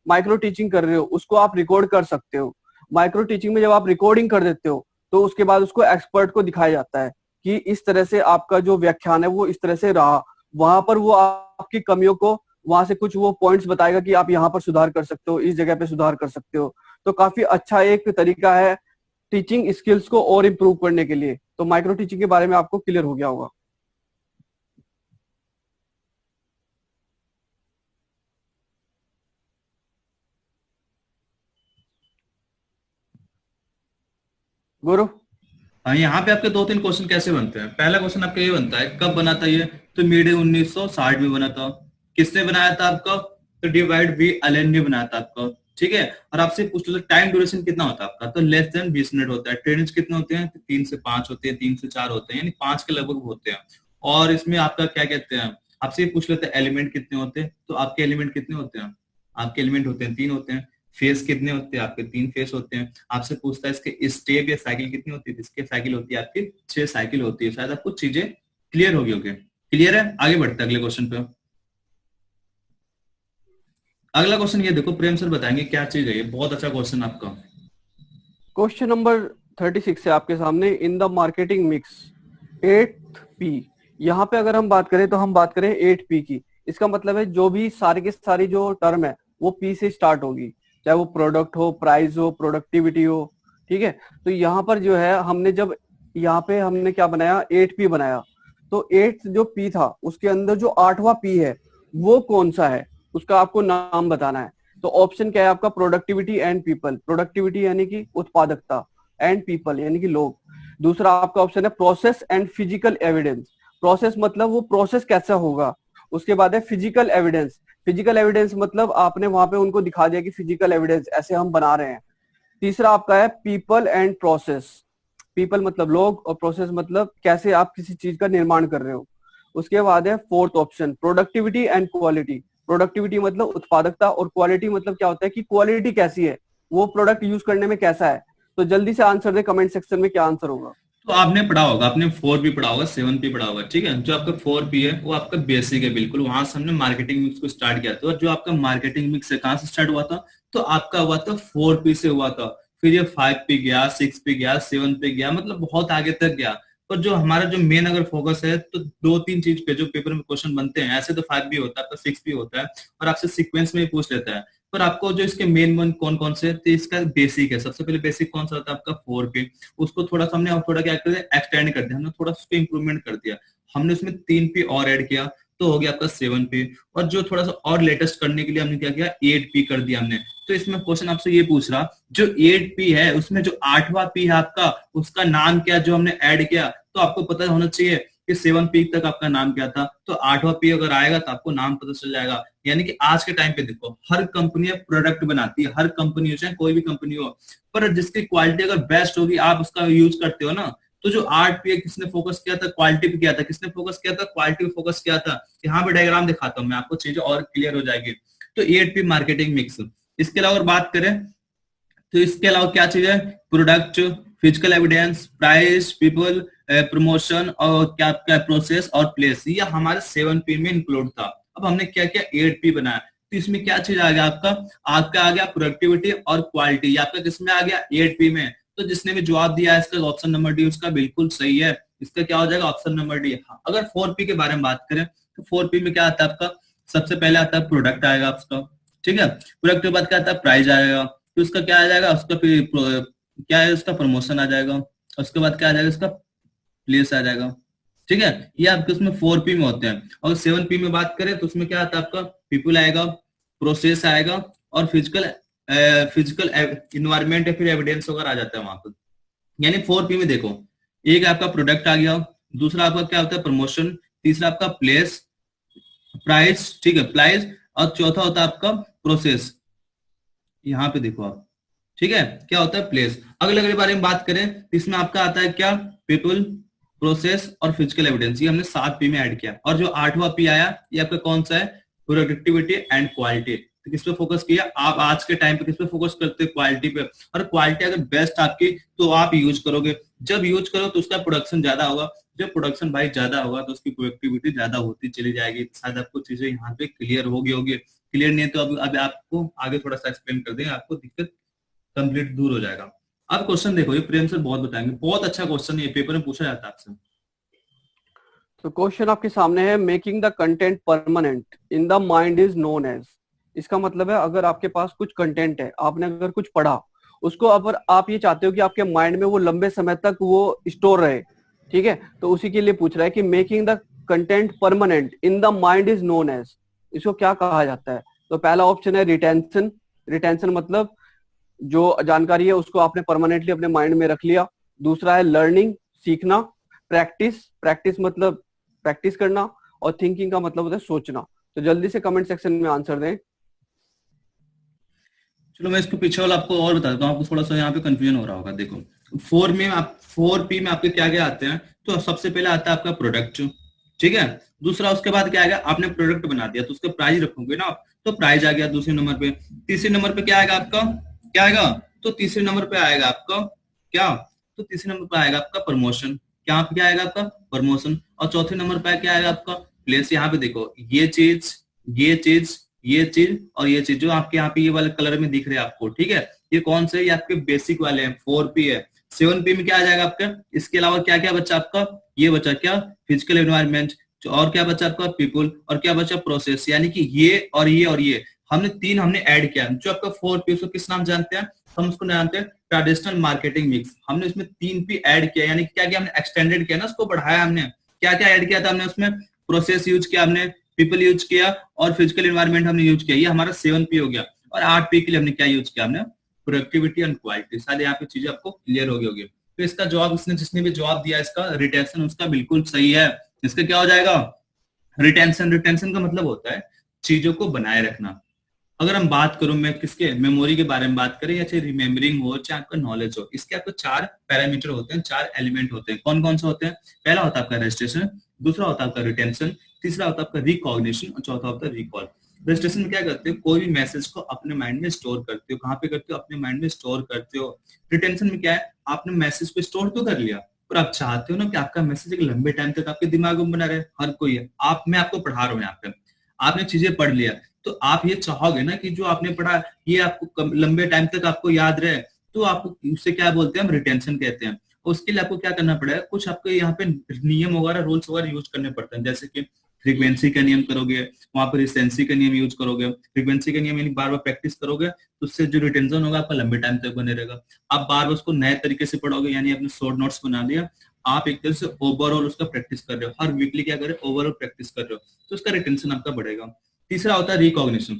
माइक्रो टीचिंग कर रहे हो उसको आप रिकॉर्ड कर सकते हो। माइक्रो टीचिंग में जब आप रिकॉर्डिंग कर देते हो तो उसके बाद उसको एक्सपर्ट को दिखाया जाता है कि इस तरह से आपका जो व्याख्यान है वो इस तरह से रहा। वहां पर वो आपकी कमियों को, वहां से कुछ वो पॉइंट्स बताएगा कि आप यहाँ पर सुधार कर सकते हो, इस जगह पे सुधार कर सकते हो। तो काफी अच्छा एक तरीका है टीचिंग स्किल्स को और इम्प्रूव करने के लिए। तो माइक्रो टीचिंग के बारे में आपको क्लियर हो गया होगा। गुरु, हाँ, यहाँ पे आपके 2-3 क्वेश्चन कैसे बनते हैं। पहला क्वेश्चन आपका ये बनता है कब बना था ये? तो मिड 1960 में बना था। किसने बनाया था आपका? तो डिवाइड वी एलन ने बनाया था आपका, ठीक है। और आपसे पूछ लो टाइम ड्यूरेशन कितना होता है आपका? तो लेस देन 20 मिनट होता है। ट्रेनिंग्स कितने होते हैं? 3 से 5 होते हैं, 3 से 4 होते हैं, यानी 5 के लगभग होते हैं। और इसमें आपका क्या कहते हैं, आपसे पूछ लेते हैं एलिमेंट कितने होते हैं। तो आपके एलिमेंट कितने होते हैं? आपके एलिमेंट होते हैं 3 होते हैं। फेस कितने होते हैं? आपके 3 फेस होते हैं। आपसे पूछता है इसके स्टेप या साइकिल कितनी होती है? इसके साइकिल होती है आपकी 6 साइकिल होती है। शायद आपको चीजें क्लियर होगी। क्लियर है? आगे बढ़ते हैं अगले क्वेश्चन पे। अगला क्वेश्चन ये देखो, प्रेम सर बताएंगे क्या चीज है ये, बहुत अच्छा क्वेश्चन आपका। क्वेश्चन नंबर 36 है आपके सामने। In the marketing mix 8P। यहाँ पे अगर हम बात करें तो हम बात करें 8P की। इसका मतलब है जो भी सारी की सारी जो टर्म है वो P से स्टार्ट होगी, चाहे वो प्रोडक्ट हो, प्राइस हो, प्रोडक्टिविटी हो। ठीक है, तो यहाँ पर जो है हमने जब यहाँ पे हमने क्या बनाया, 8P बनाया। तो 8 जो P था उसके अंदर जो 8वां P है वो कौन सा है, उसका आपको नाम बताना है। तो ऑप्शन क्या है आपका, प्रोडक्टिविटी एंड पीपल। प्रोडक्टिविटी यानी कि उत्पादकता, एंड पीपल यानी कि लोग। दूसरा आपका ऑप्शन है process and physical evidence. Process मतलब वो प्रोसेस कैसा होगा। उसके बाद है फिजिकल एविडेंस। फिजिकल एविडेंस मतलब आपने वहां पे उनको दिखा दिया कि फिजिकल एविडेंस ऐसे हम बना रहे हैं। तीसरा आपका है पीपल एंड प्रोसेस। पीपल मतलब लोग, और प्रोसेस मतलब कैसे आप किसी चीज का निर्माण कर रहे हो। उसके बाद है fourth option productivity and quality. Productivity मतलब उत्पादकता, और क्वालिटी मतलब क्या होता है कि क्वालिटी कैसी है, वो प्रोडक्ट यूज करने में कैसा है। तो जल्दी से आंसर दे कमेंट सेक्शन में, क्या आंसर होगा। तो आपने पढ़ा होगा, आपने 4P पढ़ा होगा, 7P पढ़ा होगा, ठीक है। जो आपका 4P है वो आपका बेसिक है बिल्कुल, वहां से हमने मार्केटिंग मिक्स को स्टार्ट किया था। और जो आपका मार्केटिंग मिक्स है कहाँ से स्टार्ट हुआ था, तो आपका हुआ था 4P से हुआ था। फिर ये 5P गया, 6P गया, 7P गया, मतलब बहुत आगे तक गया। पर जो हमारा जो मेन अगर फोकस है तो दो तीन चीज पे जो पेपर में क्वेश्चन बनते हैं, ऐसे तो 5B होता है, आपका 6B होता है, और आपसे सीक्वेंस में ही पूछ लेता है। पर आपको जो इसके मेन वन कौन कौन से, तो इसका बेसिक है। सबसे पहले बेसिक कौन सा होता है आपका 4P। उसको थोड़ा सा हमने और थोड़ा क्या कर दिया, एक्सटेंड कर दिया, हमने थोड़ा उसको इंप्रूवमेंट कर दिया। हमने उसमें 3P और ऐड किया, तो हो गया आपका 7P। और जो थोड़ा सा और लेटेस्ट करने के लिए हमने क्या किया, 8P कर दिया हमने। तो इसमें क्वेश्चन आपसे ये पूछ रहा, जो 8P है उसमें जो 8वां P है आपका, उसका नाम क्या जो हमने ऐड किया। तो आपको पता होना चाहिए कि 7P तक आपका नाम क्या था, तो 8वां P अगर आएगा तो आपको नाम पता चल जाएगा। यानी कि आज के टाइम पे देखो, हर कंपनी प्रोडक्ट बनाती है, हर कंपनी हो चाहे कोई भी कंपनी हो, पर जिसकी क्वालिटी अगर बेस्ट होगी आप उसका यूज करते हो ना। तो जो 8P है किसने फोकस किया था, क्वालिटी पे किया था। किसने फोकस किया था, क्वालिटी पे फोकस किया था। यहाँ पे डायग्राम दिखाता हूँ मैं आपको, चीजें और क्लियर हो जाएगी। तो 8P मार्केटिंग मिक्स। इसके अलावा बात करें तो इसके अलावा क्या चीज है, product, physical evidence, price, people, promotion, और क्या क्या प्रोसेस और प्लेस, ये हमारे 7P में इंक्लूड था। अब हमने क्या किया, 8P बनाया। तो इसमें क्या चीज आ गया आपका, आपका आ गया प्रोडक्टिविटी और क्वालिटी। ये आपका किसमें आ गया, 8P में। तो जिसने भी जवाब दिया है इसका ऑप्शन नंबर डी उसका बिल्कुल सही है। इसका क्या हो जाएगा, ऑप्शन नंबर डी। अगर 4P के बारे में बात करें तो 4P में क्या आता है आपका, सबसे पहले आता है प्रोडक्ट आएगा आपका, ठीक है। प्रोडक्ट के बाद क्या आता है, प्राइस आएगा। तो उसका क्या आ जाएगा, उसका फिर क्या है, उसका प्रमोशन आ जाएगा। उसके बाद क्या आ जाएगा, उसका प्लेस आ जाएगा, ठीक है। ये आपके उसमें 4P में होते हैं। और 7P में बात करें तो उसमें क्या आता है आपका, पीपल आएगा, प्रोसेस आएगा, और फिजिकल फिजिकल इन्वायरमेंट या फिर एविडेंस वगैरह आ जाता है वहां पर। यानी 4P में देखो, एक आपका प्रोडक्ट आ गया, दूसरा आपका क्या होता है, प्रमोशन, तीसरा आपका प्लेस, प्राइस, ठीक है, प्राइस, और चौथा होता है आपका प्रोसेस। यहाँ पे देखो आप, ठीक है, क्या होता है, प्लेस। अगले अगले बारे में बात करें तो इसमें आपका आता है क्या, पीपल, प्रोसेस और फिजिकल एविडेंस। ये हमने 7P में ऐड किया। और जो 8वां P आया ये आपका कौन सा है, प्रोडक्टिविटी एंड क्वालिटी। तो किस पे फोकस किया आप आज के टाइम पे, किस पे फोकस करते हैं, क्वालिटी पे। और क्वालिटी अगर बेस्ट आपकी तो आप यूज करोगे, जब यूज करो तो उसका प्रोडक्शन ज्यादा होगा। जब प्रोडक्शन भाई ज्यादा होगा तो उसकी प्रोडक्टिविटी ज्यादा होती चली जाएगी। शायद आपको चीजें यहाँ पे क्लियर होगी। क्लियर नहीं है तो अब आपको आगे थोड़ा सा एक्सप्लेन कर देंगे, आपको दिक्कत कंप्लीट दूर हो जाएगा। अब क्वेश्चन देखो, ये प्रेम सर बहुत बताएंगे, बहुत अच्छा क्वेश्चन है, ये पेपर में पूछा जाता है आपसे। तो क्वेश्चन आपके सामने है, making the content permanent in the mind is known as. इसका मतलब है अगर आपके पास कुछ कंटेंट है, आपने अगर कुछ पढ़ा, उसको अगर आप ये चाहते हो कि आपके माइंड में वो लंबे समय तक वो स्टोर रहे, ठीक है, तो उसी के लिए पूछ रहा है कि making the content permanent in the mind is known as, इसको क्या कहा जाता है। तो पहला ऑप्शन है रिटेंशन। रिटेंशन मतलब जो जानकारी है उसको आपने परमानेंटली अपने माइंड में रख लिया। दूसरा है लर्निंग, सीखना। प्रैक्टिस, प्रैक्टिस मतलब प्रैक्टिस करना। और थिंकिंग का मतलब होता है सोचना। तो जल्दी से कमेंट सेक्शन में आंसर दें। चलो मैं इसको पीछे वाला आपको और बता देता हूँ, आपको थोड़ा सा यहाँ पे कंफ्यूजन हो रहा होगा। देखो 4P में आपके क्या क्या आते हैं, तो सबसे पहले आता है आपका प्रोडक्ट, ठीक है। दूसरा उसके बाद क्या आएगा, आपने प्रोडक्ट बना दिया तो उसका प्राइस रखोगे ना आप, तो प्राइस आ गया दूसरे नंबर पे। तीसरे नंबर पे क्या आएगा आपका, क्या आएगा, तो तीसरे नंबर पे आएगा आपका क्या, तो तीसरे नंबर पे आएगा आपका प्रमोशन। क्या पे क्या आएगा आपका, प्रमोशन। और चौथे नंबर पे क्या आएगा आपका, प्लेस। यहाँ पे देखो ये चीज, ये चीज, ये चीज और ये चीज जो आपके यहाँ पे ये वाले कलर में दिख रहे हैं आपको, ठीक है, ये कौन से, ये आपके बेसिक वाले हैं, 4P है। 7P में क्या आ जाएगा आपका, इसके अलावा क्या क्या बच्चा आपका, ये बचा क्या, फिजिकल एनवायरनमेंट, और क्या बचा आपका, पीपल, और क्या बचा, प्रोसेस। यानी कि ये और ये और ये हमने तीन हमने ऐड किया। जो आपका 4P उसको किस नाम जानते हैं, हम उसको जानते हैं ट्रेडिशनल मार्केटिंग मिक्स। हमने इसमें 3P ऐड किया, यानी क्या क्या हमने एक्सटेंडेड किया ना, उसको बढ़ाया हमने। क्या क्या ऐड किया था हमने उसमें, प्रोसेस यूज किया हमने, पीपल यूज किया, और फिजिकल एनवायरनमेंट हमने यूज किया। ये हमारा 7P हो गया। और 8P के लिए हमने क्या यूज किया, हमने प्रोडक्टिविटी एंड क्वालिटी। सारे यहाँ पे चीजें आपको क्लियर हो गई होगी। तो इसका जवाब इसने जिसने भी जवाब दिया इसका रिटेंशन, उसका बिल्कुल सही है। इसका क्या हो जाएगा, रिटेंशन। रिटेंशन का मतलब होता है चीजों को बनाए रखना। अगर हम बात करूं मैं किसके, मेमोरी के बारे में बात करें, या चाहे रिमेम्बरिंग हो, चाहे आपका नॉलेज हो, इसके आपको 4 पैरामीटर होते हैं, 4 एलिमेंट होते हैं। कौन कौन से होते हैं, पहला होता है आपका रजिस्ट्रेशन, दूसरा होता है आपका रिटेंशन, तीसरा होता है आपका रिकॉग्निशन, और चौथा होता है रिकॉल। रजिस्ट्रेशन में क्या करते हो, कोई भी मैसेज को अपने माइंड में स्टोर करते हो। कहाँ पे करते हो, अपने माइंड में स्टोर करते हो। रिटेंशन में क्या है, आपने मैसेज को स्टोर तो कर लिया, पर आप चाहते हो ना कि आपका मैसेज एक लंबे टाइम तक आपके दिमाग में बना रहे। हर कोई है, आप, मैं आपको पढ़ा रहा हूँ यहाँ पे, आपने चीजें पढ़ लिया, तो आप ये चाहोगे ना कि जो आपने पढ़ा ये आपको लंबे टाइम तक आपको याद रहे। तो आपको उससे क्या बोलते हैं, हम रिटेंशन कहते हैं। उसके लिए आपको क्या करना पड़ेगा, कुछ आपको यहाँ पे नियम वगैरह, रूल्स वगैरह यूज करने पड़ते हैं। जैसे कि फ्रीक्वेंसी का नियम करोगे, वहां पर रिसेंसी का नियम यूज करोगे। फ्रीक्वेंसी का नियम यानी बार बार प्रैक्टिस करोगे, तो उससे जो रिटेंशन होगा आपका लंबे टाइम तक बने रहेगा। आप बार बार उसको नए तरीके से पढ़ोगे, यानी आपने शॉर्ट नोट्स बना दिया, आप एक तरह से ओवरऑल उसका प्रैक्टिस कर रहे हो, हर वीकली क्या कर रहे हो, ओवरऑल प्रैक्टिस कर रहे हो, तो उसका रिटेंशन आपका बढ़ेगा। तीसरा होता है रिकॉग्निशन।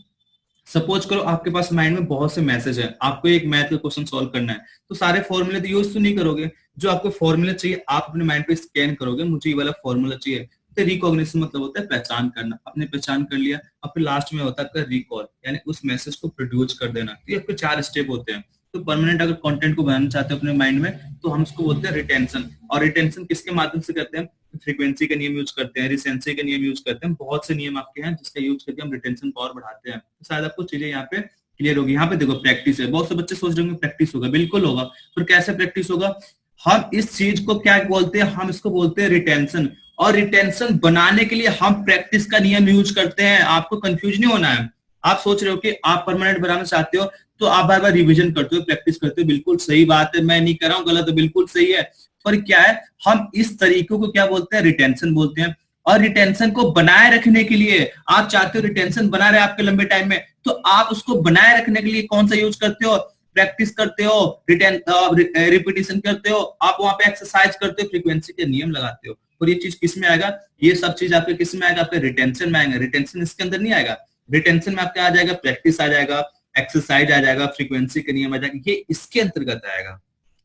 सपोज करो आपके पास माइंड में बहुत से मैसेज है, आपको एक मैथ का क्वेश्चन सॉल्व करना है, तो सारे फॉर्मूले तो यूज तो नहीं करोगे। जो आपको फॉर्मूला चाहिए आप अपने माइंड पे स्कैन करोगे, मुझे ये वाला फॉर्मूला चाहिए। तो रिकॉग्निशन मतलब होता है पहचान करना, आपने पहचान कर लिया, अब फिर लास्ट में होता है रिकॉल, यानी उस मैसेज को प्रोड्यूस कर देना। तो ये आपके 4 स्टेप होते हैं। तो परमानेंट अगर कंटेंट को बनाना चाहते हो अपने माइंड में, तो हम उसको बोलते हैं रिटेंशन। और रिटेंशन किसके माध्यम से करते हैं, फ्रीक्वेंसी का नियम यूज करते हैं, रिसेंसी का नियम यूज करते हैं, बहुत से नियम आपके हैं जिसका यूज करके हम रिटेंशन पावर बढ़ाते हैं। तो शायद आपको चीजें यहाँ पे क्लियर होगी। यहाँ पे देखो प्रैक्टिस है, बहुत से बच्चे सोच रहे होंगे प्रैक्टिस होगा, बिल्कुल होगा, पर कैसे प्रैक्टिस होगा, हम इस चीज को क्या बोलते हैं, हम इसको बोलते हैं रिटेंशन। और रिटेंशन बनाने के लिए हम प्रैक्टिस का नियम यूज करते हैं। आपको कंफ्यूज नहीं होना है। आप सोच रहे हो कि आप परमानेंट बनाना चाहते हो, तो आप बार बार रिवीजन करते हो, प्रैक्टिस करते हो, बिल्कुल सही बात है, मैं नहीं कर रहा हूँ गलत, बिल्कुल सही है। पर क्या है, हम इस तरीकों को क्या बोलते हैं, रिटेंशन बोलते हैं। और रिटेंशन को बनाए रखने के लिए, आप चाहते हो रिटेंशन बना रहे आपके लंबे टाइम में, तो आप उसको बनाए रखने के लिए कौन सा यूज करते हो, प्रैक्टिस करते हो, रिपीटिशन करते हो, आप वहां पे एक्सरसाइज करते हो, फ्रीक्वेंसी के नियम लगाते हो। और ये चीज किस में आएगा, ये सब चीज आपके किस में आएगा, आपके रिटेंशन में आएगा। रिटेंशन इसके अंदर नहीं आएगा, रिटेंशन में आपका आ जाएगा प्रैक्टिस आ जाएगा, एक्सरसाइज आ जाएगा, फ्रीक्वेंसी का नियम आ जाएगा, ये इसके अंतर्गत आएगा।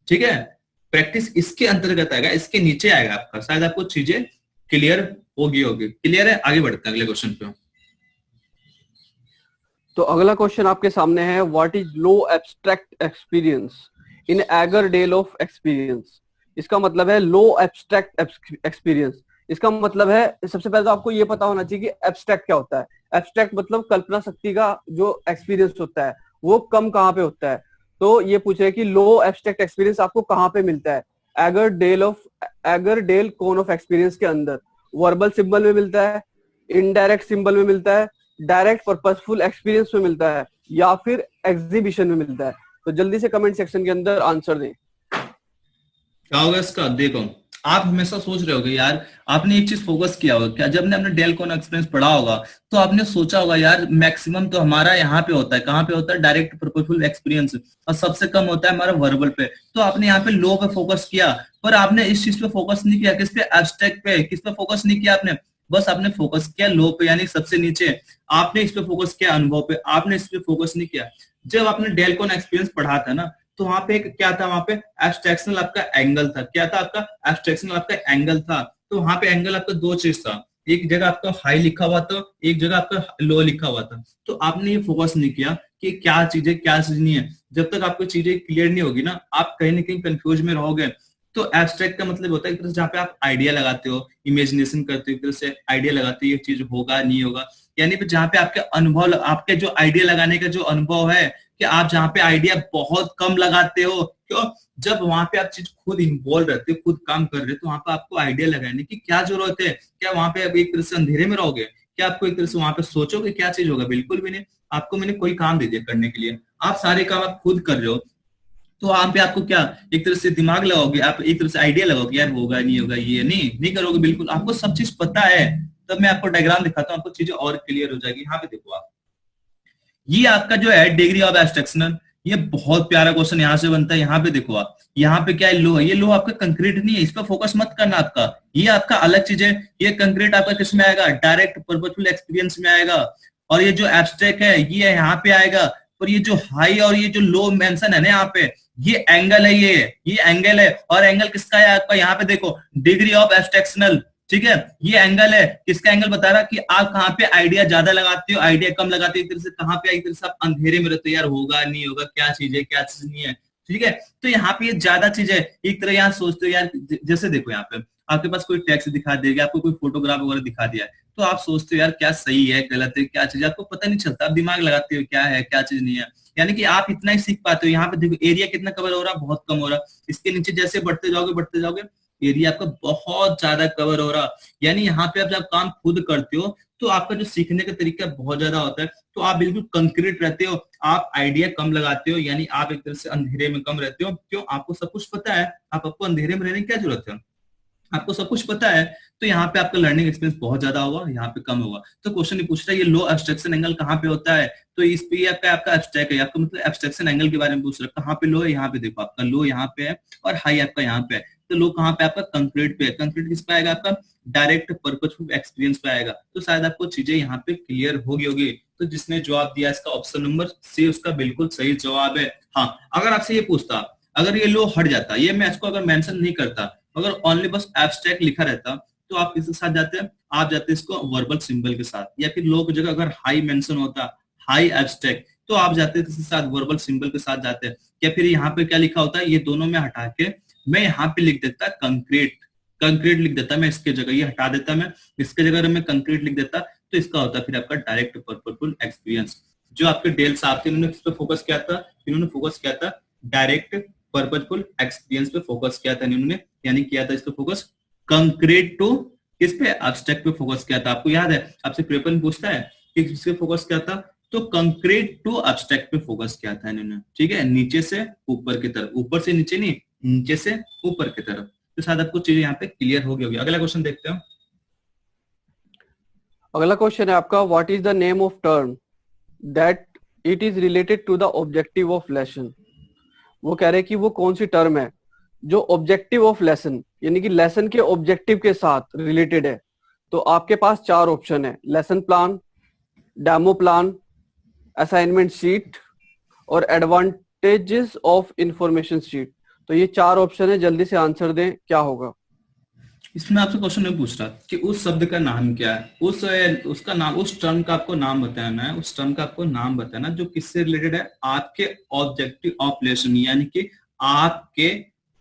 ठीक है, प्रैक्टिस इसके अंतर्गत आएगा, इसके नीचे आएगा आपका। शायद आपको चीजें क्लियर होगी। क्लियर है, आगे बढ़ते हैं अगले क्वेश्चन पे। तो अगला क्वेश्चन आपके सामने है, what is low abstract experience in eager-del of experience. इसका मतलब है लो एब्स्ट्रैक्ट एक्सपीरियंस। इसका मतलब है, सबसे पहले तो आपको ये पता होना चाहिए कि एब्स्ट्रैक्ट क्या होता है। एब्स्ट्रैक्ट मतलब कल्पना शक्ति का जो एक्सपीरियंस होता है वो कम कहाँ पे होता है। तो ये पूछ रहे हैं कि लो एब्स्ट्रैक्ट एक्सपीरियंस आपको कहाँ पे मिलता है, Edgar Dale cone of experience के अंदर। वर्बल सिंबल में मिलता है, इनडायरेक्ट सिंबल में मिलता है, डायरेक्ट पर्पसफुल एक्सपीरियंस में मिलता है, या फिर एग्जीबिशन में मिलता है। तो जल्दी से कमेंट सेक्शन के अंदर आंसर दें। क्या होगा इसका, देखो आप हमेशा सोच रहे होगे यार, आपने एक चीज फोकस किया होगा क्या, जब ने अपने डेल कोन एक्सपीरियंस पढ़ा होगा तो आपने सोचा होगा यार मैक्सिमम तो हमारा यहाँ पे होता है, कहाँ पे होता है, डायरेक्ट पर्पसफुल एक्सपीरियंस, और सबसे कम होता है हमारा वर्बल पे। तो आपने यहाँ पे लो पे फोकस किया, पर आपने इस चीज पे फोकस नहीं किया, किस पे, एब्स्ट्रैक्ट पे, किस पे फोकस नहीं किया आपने, बस आपने फोकस किया लो पे, यानी सबसे नीचे। आपने इस पे फोकस किया अनुभव पे, आपने इस पे फोकस नहीं किया। जब आपने डेल कोन एक्सपीरियंस पढ़ा था ना, तो वहां पे क्या था, वहां पे एब्स्ट्रैक्शनल आपका एंगल था। क्या था आपका, एब्स्ट्रैक्शनल आपका एंगल था। तो वहां पे एंगल आपका दो चीज था, एक जगह आपका हाई लिखा हुआ था, एक जगह आपका लो लिखा हुआ था। तो आपने ये फोकस नहीं किया कि क्या चीज है क्या चीज नहीं है। जब तक आपको चीजें क्लियर नहीं होगी ना, आप कहीं ना कहीं कंफ्यूज में रहोगे। तो एब्स्ट्रैक्ट का मतलब होता है एक तरह से जहाँ पे आप आइडिया लगाते हो, इमेजिनेशन करते हो, एक तरह से आइडिया लगाते हो ये चीज होगा नहीं होगा, यानी पे जहाँ पे आपके अनुभव, आपके जो आइडिया लगाने का जो अनुभव है, कि आप जहाँ पे आइडिया बहुत कम लगाते हो। क्यों, जब वहां पे आप चीज खुद इन्वॉल्व रहते हो, खुद काम कर रहे हो, तो वहां पे आपको आइडिया लगाने की क्या जरूरत है। क्या वहां पे आप एक तरह से अंधेरे में रहोगे, क्या आपको एक तरह से वहां पे सोचोगे क्या चीज होगा? बिल्कुल भी नहीं। आपको मैंने कोई काम दे दिया करने के लिए, आप सारे काम आप खुद कर रहे हो, तो वहां पे आपको क्या एक तरह से दिमाग लगाओगे, आप एक तरह से आइडिया लगाओगे, यार होगा नहीं होगा, ये नहीं करोगे। बिल्कुल आपको सब चीज पता है। तब मैं आपको डायग्राम दिखाता हूँ, आपको चीजें और क्लियर हो जाएगी। यहाँ पे देखो आप, ये आपका जो है डिग्री ऑफ एब्स्ट्रैक्शन, ये बहुत प्यारा क्वेश्चन यहाँ से बनता है। यहाँ पे देखो आप, यहाँ पे क्या है, लो है, ये लो आपका कंक्रीट नहीं है, इस पर फोकस मत करना आपका, ये आपका अलग चीज है। ये कंक्रीट आपका किस में आएगा? डायरेक्ट पर्पजफुल एक्सपीरियंस में आएगा। और ये जो एब्स्ट्रैक्ट है ये यहाँ पे आएगा। और ये जो हाई और ये जो लो मेंशन है ना यहाँ पे, ये एंगल है, ये एंगल है। और एंगल किसका है आपका? यहाँ पे देखो, डिग्री ऑफ एब्स्ट्रैक्शनल, ठीक है, ये एंगल है। किसका एंगल बता रहा कि आप कहाँ पे आइडिया ज्यादा लगाते हो, आइडिया कम लगाते हो, एक तरह से कहाँ पे एक तरह से आप अंधेरे में रहते हो, यार होगा नहीं होगा, क्या चीज है क्या चीज नहीं है, ठीक है। तो यहाँ पे ये ज्यादा चीज है, एक तरह यहाँ सोचते हो यार, जैसे देखो यहाँ पे आपके पास कोई टेक्स्ट दिखा देगा, आपको कोई फोटोग्राफ वगैरह दिखा दिया है, तो आप सोचते हो यार क्या सही है गलत है क्या चीज, आपको पता नहीं चलता, आप दिमाग लगाते हो क्या है क्या चीज नहीं है। यानी कि आप इतना ही सीख पाते हो। यहाँ पे देखो एरिया कितना कवर हो रहा है, बहुत कम हो रहा है। इसके नीचे जैसे बढ़ते जाओगे एरिया आपका बहुत ज्यादा कवर हो रहा। यानी यहाँ पे आप जब काम खुद करते हो तो आपका जो सीखने का तरीका बहुत ज्यादा होता है, तो आप बिल्कुल कंक्रीट रहते हो, आप आइडिया कम लगाते हो, यानी आप एक तरह से अंधेरे में कम रहते हो। क्यों? आपको सब कुछ पता है, आपको अंधेरे में रहने की क्या जरूरत है, आपको सब कुछ पता है। तो यहाँ पे आपका लर्निंग एक्सपीरियंस बहुत ज्यादा होगा, यहाँ पे कम होगा। तो क्वेश्चन ये पूछ रहा है ये लो एब्स्ट्रैक्शन एंगल कहाँ पे होता है, तो इस पे आपका एब्स्ट्रैक्ट है, आपका मतलब एब्स्ट्रैक्शन एंगल के बारे में पूछ रहा है। कहाँ पे लो है? यहाँ पे देखो आपका लो यहाँ पे है और हाई आपका यहाँ पे है। तो लो कहाँ पे? आपका कंक्रीट पे है। कंक्रीट किस पे आएगा? आपका डायरेक्ट पर्पजफुल एक्सपीरियंस पे आएगा। तो शायद आपको चीजें यहाँ पे क्लियर होगी। तो जिसने जवाब दिया इसका ऑप्शन नंबर सी उसका बिल्कुल सही जवाब है। हाँ, अगर आपसे ये पूछता अगर ये लो हट जाता, ये मैं इसको अगर मेंशन नहीं करता, अगर ओनली बस एब्स्ट्रैक्ट लिखा रहता, तो आप किसके साथ जाते हैं? आप जाते हैं इसको वर्बल सिंबल के साथ, या फिर लो की जगह अगर हाई मेंशन होता, हाई एब्स्ट्रैक्ट, तो आप जाते हैं किसके साथ? वर्बल सिंबल के साथ जाते हैं। या फिर यहाँ पे क्या लिखा होता है, ये दोनों में हटा के मैं यहाँ पे लिख देता कंक्रीट, कंक्रीट लिख देता मैं इसके जगह, ये हटा देता मैं, इसके जगह मैं कंक्रीट लिख देता, तो इसका होता फिर आपका डायरेक्ट पर्पजफुल एक्सपीरियंस। जो आपके डेल साहब थे इन्होंने किस पे फोकस किया था? इन्होंने फोकस किया था डायरेक्ट पर्पजफुल एक्सपीरियंस पे फोकस किया था इन्होंने, यानी किया था इस पे फोकस। कंक्रीट टू किस पे? एब्स्ट्रैक्ट पे फोकस किया था। आपको याद है आपसे पेपर में पूछता है कि किस पे फोकस किया था, तो कंक्रीट टू एब्स्ट्रैक्ट पे फोकस किया था इन्होंने, ठीक है, नीचे से ऊपर की तरफ, ऊपर से नीचे नहीं, नीचे से ऊपर की तरफ। तो शायद आपको चीजें यहाँ पे क्लियर हो गई होगी। अगला क्वेश्चन देखते हैं। अगला क्वेश्चन है आपका, what is the name of term that it is related to the objective of lesson. वो कह रहे हैं कि वो कौन सी टर्म है जो ऑब्जेक्टिव ऑफ लेसन यानी कि लेसन के ऑब्जेक्टिव के साथ रिलेटेड है। तो आपके पास चार ऑप्शन है, lesson plan, demo plan, assignment sheet और एडवांटेजेस ऑफ इंफॉर्मेशन शीट। तो ये चार ऑप्शन है, जल्दी से आंसर दें, क्या होगा। इसमें आपसे क्वेश्चन नहीं पूछ रहा कि उस शब्द का नाम क्या है, उसका नाम, उस टर्म का आपको नाम बताना है, उस टर्म का आपको नाम बताना जो किससे रिलेटेड है, आपके ऑब्जेक्टिव ऑफ लेसन, यानी कि आपके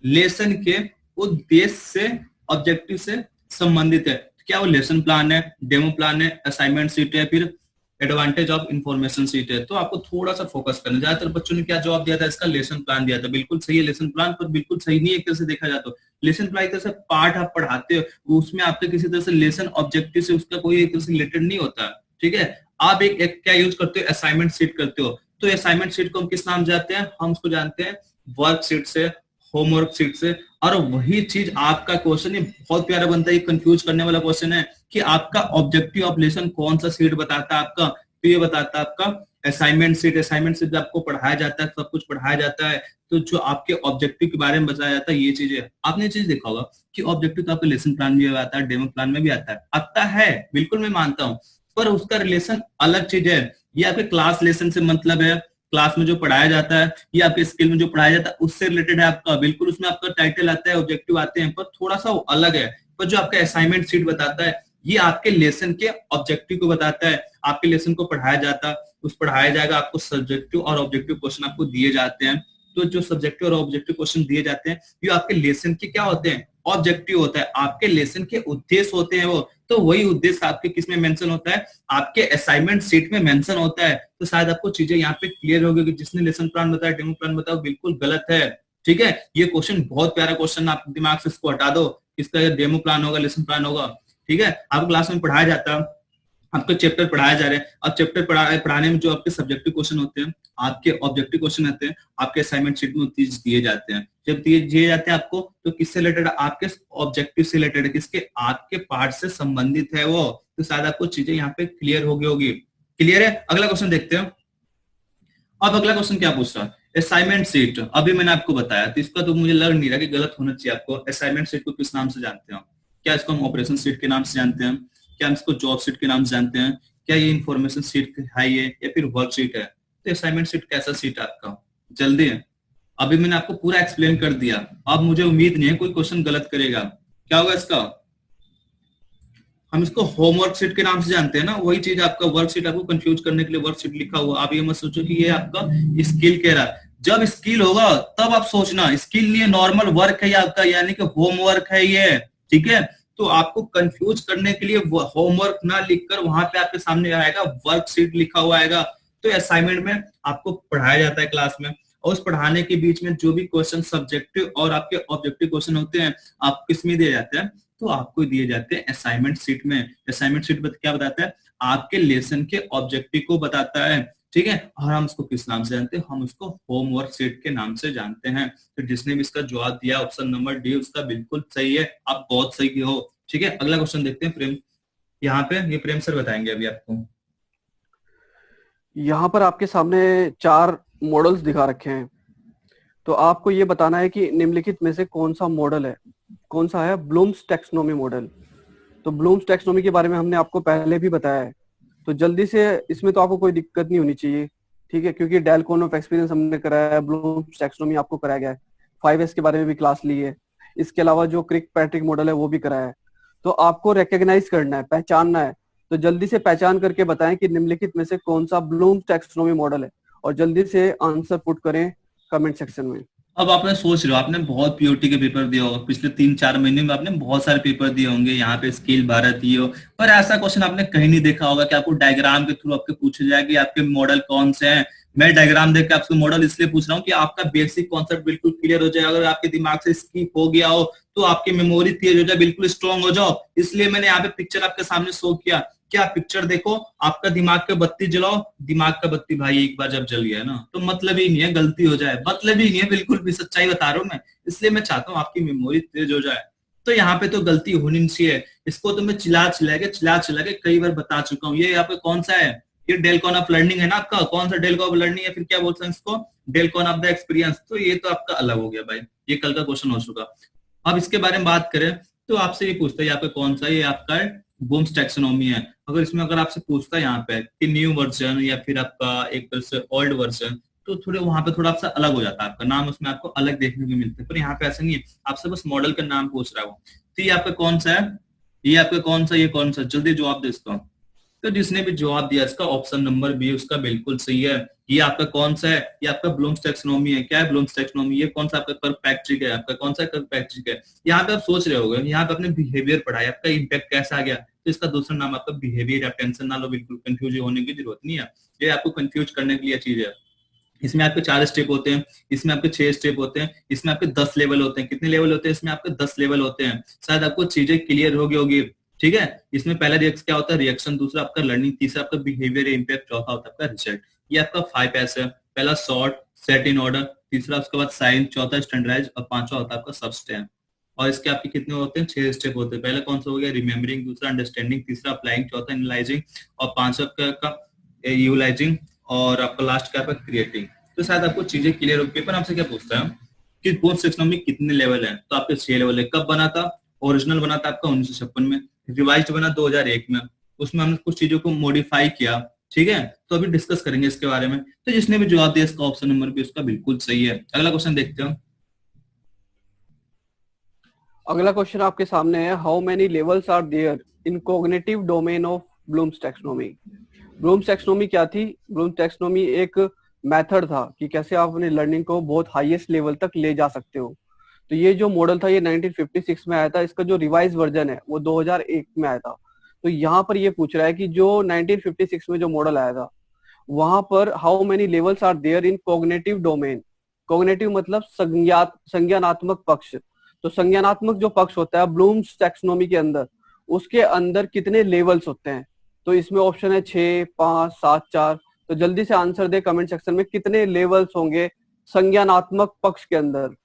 लेसन के उद्देश्य से, ऑब्जेक्टिव से संबंधित है। क्या वो लेसन प्लान है, डेमो प्लान है, असाइनमेंट शीट है, फिर एडवांटेज ऑफ इंफॉर्मेशन शीट है। तो आपको थोड़ा सा फोकस करना। ज्यादातर बच्चों ने क्या जवाब दिया था? इसका लेसन प्लान दिया था। बिल्कुल सही है लेसन प्लान, पर बिल्कुल सही नहीं है एक तरह से देखा जाए तो। लेसन प्लान एक तरह से पार्ट आप पढ़ाते हो, उसमें आपके किसी तरह से लेसन ऑब्जेक्टिव से उसका कोई एक तरह से रिलेटेड नहीं होता, ठीक है। आप एक क्या यूज करते हो? असाइनमेंट शीट करते हो। तो असाइनमेंट शीट को हम किस नाम जानते हैं? हम उसको जानते हैं वर्क शीट से, होमवर्क शीट से। और वही चीज आपका क्वेश्चन ये बहुत प्यारा बनता है, कंफ्यूज करने वाला क्वेश्चन है कि आपका ऑब्जेक्टिव ऑफ लेसन कौन सा शीट बताता है आपका, तो ये बताता है आपका असाइनमेंट शीट। असाइनमेंट शीट जब आपको पढ़ाया जाता है, सब कुछ पढ़ाया जाता है, तो जो आपके ऑब्जेक्टिव के बारे में बताया जाता है, ये चीजें आपने चीज देखा होगा कि ऑब्जेक्टिव तो आपका लेसन प्लान भी आता है, डेमो प्लान में भी आता है, बिल्कुल मैं मानता हूँ, पर उसका रिलेशन अलग चीज है। ये आपके क्लास लेसन से मतलब है, क्लास में जो पढ़ाया जाता है, ये आपके स्किल में जो पढ़ाया जाता है उससे रिलेटेड है आपका, बिल्कुल उसमें आपका टाइटल आता है, ऑब्जेक्टिव आते हैं, पर थोड़ा सा वो अलग है। पर जो आपका असाइनमेंट शीट बताता है, ये आपके लेसन के ऑब्जेक्टिव को बताता है। आपके लेसन को पढ़ाया जाता, उस पढ़ाया जाएगा, आपको सब्जेक्टिव और ऑब्जेक्टिव क्वेश्चन आपको दिए जाते हैं। तो जो सब्जेक्टिव और ऑब्जेक्टिव क्वेश्चन दिए जाते हैं, ये आपके लेसन के क्या होते हैं? ऑब्जेक्टिव होता है, आपके लेसन के उद्देश्य होते हैं वो। तो वही उद्देश्य आपके किस में मेंशन होता है? आपके असाइनमेंट शीट में मेंशन होता है। तो शायद आपको चीजें यहाँ पे क्लियर होगी कि जिसने लेसन प्लान बताया, डेमो प्लान बताया, बिल्कुल गलत है, ठीक है। ये क्वेश्चन बहुत प्यारा क्वेश्चन, आप दिमाग से इसको हटा दो, इसका डेमो प्लान होगा, लेसन प्लान होगा, ठीक है। आपको क्लास में पढ़ाया जाता है आपको चैप्टर पढ़ाया जा रहा है, अब चैप्टर पढ़ाने में जो आपके सब्जेक्टिव क्वेश्चन होते हैं, आपके ऑब्जेक्टिव क्वेश्चन आते हैं, आपके असाइनमेंट शीट में दिए जाते हैं। जब दिए जाते हैं आपको, तो किससे रिलेटेड? आपके ऑब्जेक्टिव से रिलेटेड है, किसके? आपके पार्ट से संबंधित है वो। तो शायद आपको चीजें यहाँ पे क्लियर हो गई होगी। क्लियर है? अगला क्वेश्चन देखते हैं। अब अगला क्वेश्चन क्या पूछ रहा है? Assignment sheet. अभी मैंने आपको बताया, तो इसका तो मुझे लग नहीं रहा कि गलत होना चाहिए आपको। असाइनमेंट शीट को किस नाम से जानते हो? क्या इसको हम ऑपरेशन शीट के नाम से जानते हैं? क्या हम इसको जॉब शीट के नाम से जानते हैं? क्या ये इन्फॉर्मेशन शीट है ये, या फिर वर्कशीट है? तो असाइनमेंट शीट कैसा शीट है आपका? जल्दी है। अभी मैंने आपको पूरा एक्सप्लेन कर दिया। अब मुझे उम्मीद नहीं है कोई क्वेश्चन गलत करेगा। क्या होगा इसका? हम इसको होमवर्क शीट के नाम से जानते हैं ना, वही चीज आपका वर्कशीट। आपको कंफ्यूज करने के लिए वर्कशीट लिखा हुआ। आप ये मत सोचो कि ये आपका स्किल कह रहा है। जब स्किल होगा तब आप सोचना, स्किल नहीं है, नॉर्मल वर्क है ये आपका, यानी कि होमवर्क है ये। ठीक है? तो आपको कंफ्यूज करने के लिए होमवर्क ना लिखकर वहां पे आपके सामने आएगा वर्कशीट लिखा हुआ आएगा। तो असाइनमेंट में आपको पढ़ाया जाता है क्लास में, और उस पढ़ाने के बीच में जो भी क्वेश्चन सब्जेक्टिव और आपके ऑब्जेक्टिव क्वेश्चन होते हैं, आप किस में दिए जाते हैं? तो आपको दिए जाते हैं असाइनमेंट शीट में। असाइनमेंट शीट क्या बताता है? आपके लेसन के ऑब्जेक्टिव को बताता है। ठीक है? और हम उसको किस नाम से जानते हैं? हम उसको होमवर्क शीट के नाम से जानते हैं। तो जिसने भी इसका जवाब दिया ऑप्शन नंबर डी, उसका बिल्कुल सही है, आप बहुत सही हो। ठीक है? अगला क्वेश्चन देखते हैं प्रेम। यहाँ पे ये प्रेम सर बताएंगे अभी आपको। यहाँ पर आपके सामने 4 मॉडल्स दिखा रखे हैं। तो आपको ये बताना है कि निम्नलिखित में से कौन सा मॉडल है, कौन सा है ब्लूम्स टैक्सोनॉमी मॉडल। तो ब्लूम्स टैक्सोनॉमी के बारे में हमने आपको पहले भी बताया है, तो जल्दी से इसमें तो आपको कोई दिक्कत नहीं होनी चाहिए। ठीक है? क्योंकि डेलकोन ऑफ एक्सपीरियंस हमने कराया है, ब्लूम्स टैक्सोनॉमी आपको कराया गया है, 5S के बारे में भी क्लास ली है, इसके अलावा जो क्रिक पैट्रिक मॉडल है वो भी कराया है। तो आपको रिकॉग्नाइज करना है, पहचानना है। तो जल्दी से पहचान करके बताएं कि निम्नलिखित में से कौन सा ब्लूम्स टैक्सोनॉमी मॉडल है, और जल्दी से आंसर पुट करें कमेंट सेक्शन में। अब आपने सोच रहे हो, आपने बहुत पीओटी के पेपर दिए होगा पिछले 3-4 महीने में, आपने बहुत सारे पेपर दिए होंगे, यहाँ पे स्किल 12 दिए हो, पर ऐसा क्वेश्चन आपने कहीं नहीं देखा होगा कि आपको डायग्राम के थ्रू आपके पूछे जाए कि आपके मॉडल कौन से हैं। मैं डायग्राम देख के आपसे मॉडल इसलिए पूछ रहा हूँ कि आपका बेसिक कॉन्सेप्ट बिल्कुल क्लियर हो जाए। अगर आपके दिमाग से स्किप हो गया हो तो आपकी मेमोरी तेज हो जाए, बिल्कुल स्ट्रॉन्ग हो जाओ। इसलिए मैंने यहाँ पे पिक्चर आपके सामने शो किया। क्या पिक्चर देखो, आपका दिमाग का बत्ती जलाओ। दिमाग का बत्ती भाई एक बार जब जल गया ना, तो मतलब ही नहीं है गलती हो जाए, मतलब ही नहीं है, बिल्कुल भी सच्चाई बता रहा हूं मैं। इसलिए मैं चाहता हूँ आपकी मेमोरी तेज हो जाए। तो यहाँ पे तो गलती होनी नहीं चाहिए। इसको तो मैं चिल्ला के कई बार बता चुका हूँ। ये यहाँ पे कौन सा है? ये डेलकॉन ऑफ लर्निंग है ना आपका। कौन सा डेलकॉन ऑफ लर्निंग है, फिर क्या बोलते हैं इसको? डेलकॉन ऑफ द एक्सपीरियंस। तो ये तो आपका अलग हो गया भाई, ये कल का क्वेश्चन हो चुका। अब इसके बारे में बात करें तो आपसे ये पूछता है यहाँ पे कौन सा, ये आपका ब्लूम्स टैक्सोनॉमी है। अगर इसमें अगर आपसे पूछता है यहाँ पे कि न्यू वर्जन या फिर आपका एक तरह से ओल्ड वर्जन, तो थोड़े वहां पे थोड़ा सा अलग हो जाता है आपका नाम, उसमें आपको अलग देखने को मिलता है। पर यहाँ पे ऐसा नहीं है, आपसे बस मॉडल का नाम पूछ रहा है वो। तो ये आपका कौन सा है? ये आपका कौन सा, ये कौन सा? जल्दी जवाब दे इसका। तो जिसने भी जवाब दिया इसका ऑप्शन नंबर बी उसका बिल्कुल सही है। ये आपका कौन सा है? ये आपका ब्लूम्स टैक्सोनॉमी है। क्या है ब्लूम्स टैक्सोनॉमी? ये कौन सा आपका कर्व है? आपका कौन सा कर्व पैट्रिक है? यहाँ पे आप सोच रहे होगे, यहाँ पे आपने बिहेवियर पढ़ाया, आपका इम्पैक्ट कैसा आ गया, तो इसका दूसरा नाम आपका बिहेवियर। आप टेंशन ना लो, बिल्कुल कंफ्यूज होने की जरूरत नहीं है। ये आपको कंफ्यूज करने के लिए चीज है। इसमें आपके 4 स्टेप होते हैं, इसमें आपके 6 स्टेप होते हैं, इसमें आपके 10 लेवल होते हैं। कितने लेवल होते हैं इसमें? आपके 10 लेवल होते हैं। शायद आपको चीजें क्लियर होगी। ठीक है? इसमें पहला रिएक्शन क्या होता है? रिएक्शन। दूसरा आपका लर्निंग। तीसरा आपका बिहेवियर इम्पैक्ट। चौथा होता है आपका रिजल्ट। ये आपका 5S है। पहला सॉर्ट, सेट इन ऑर्डर, तीसरा उसके बाद साइन, चौथा स्टैंडर्डाइज, और पांचवा होता है आपका सबस्टैंड। और इसके आपके कितने होते हैं? 6 स्टेप होते हैं। पहला कौन सा हो गया? रिमेम्बरिंग। दूसरा अंडरस्टैंडिंग। तीसरा अप्लाइंग। चौथा एनालाइजिंग। और पांचवा आपका यूटिलाइजिंग। और आपका लास्ट क्या आपका क्रिएटिंग। तो शायद आपको चीजें क्लियर हो। पेपर आपसे क्या पूछता है कि ब्लूम्स टैक्सोनॉमी कितने लेवल है? तो आपके 6 लेवल है। कब बना था? ओरिजिनल बना था आपका 1956 में, रिवाइज्ड बना 2001 में। उसमें हमने कुछ चीजों को मॉडिफाई किया। ठीक है? तो अभी डिस्कस करेंगे इसके बारे में। तो जिसने भी जवाब दिया इसका ऑप्शन नंबर भी उसका बिल्कुल सही है। अगला क्वेश्चन देखते हैं। अगला क्वेश्चन आपके सामने है, how many levels are there in cognitive domain of Bloom's taxonomy. Bloom's taxonomy क्या थी? ब्लूम्स टैक्सोनॉमी एक मेथड था कि कैसे आप अपनी लर्निंग को बहुत हाईएस्ट लेवल तक ले जा सकते हो। तो ये जो मॉडल था ये 1956 में आया था। इसका जो रिवाइज वर्जन है वो 2001 में आया था। तो यहाँ पर ये पूछ रहा है कि जो 1956 में जो मॉडल आया था वहां पर how many levels are there in cognitive domain. Cognitive मतलब संज्ञानात्मक पक्ष। तो संज्ञानात्मक जो पक्ष होता है ब्लूम्स टैक्सोनॉमी के अंदर, उसके अंदर कितने लेवल्स होते हैं। तो इसमें ऑप्शन है 6, 5, 7, 4। तो जल्दी से आंसर दे कमेंट सेक्शन में, कितने लेवल्स होंगे संज्ञानात्मक पक्ष के अंदर।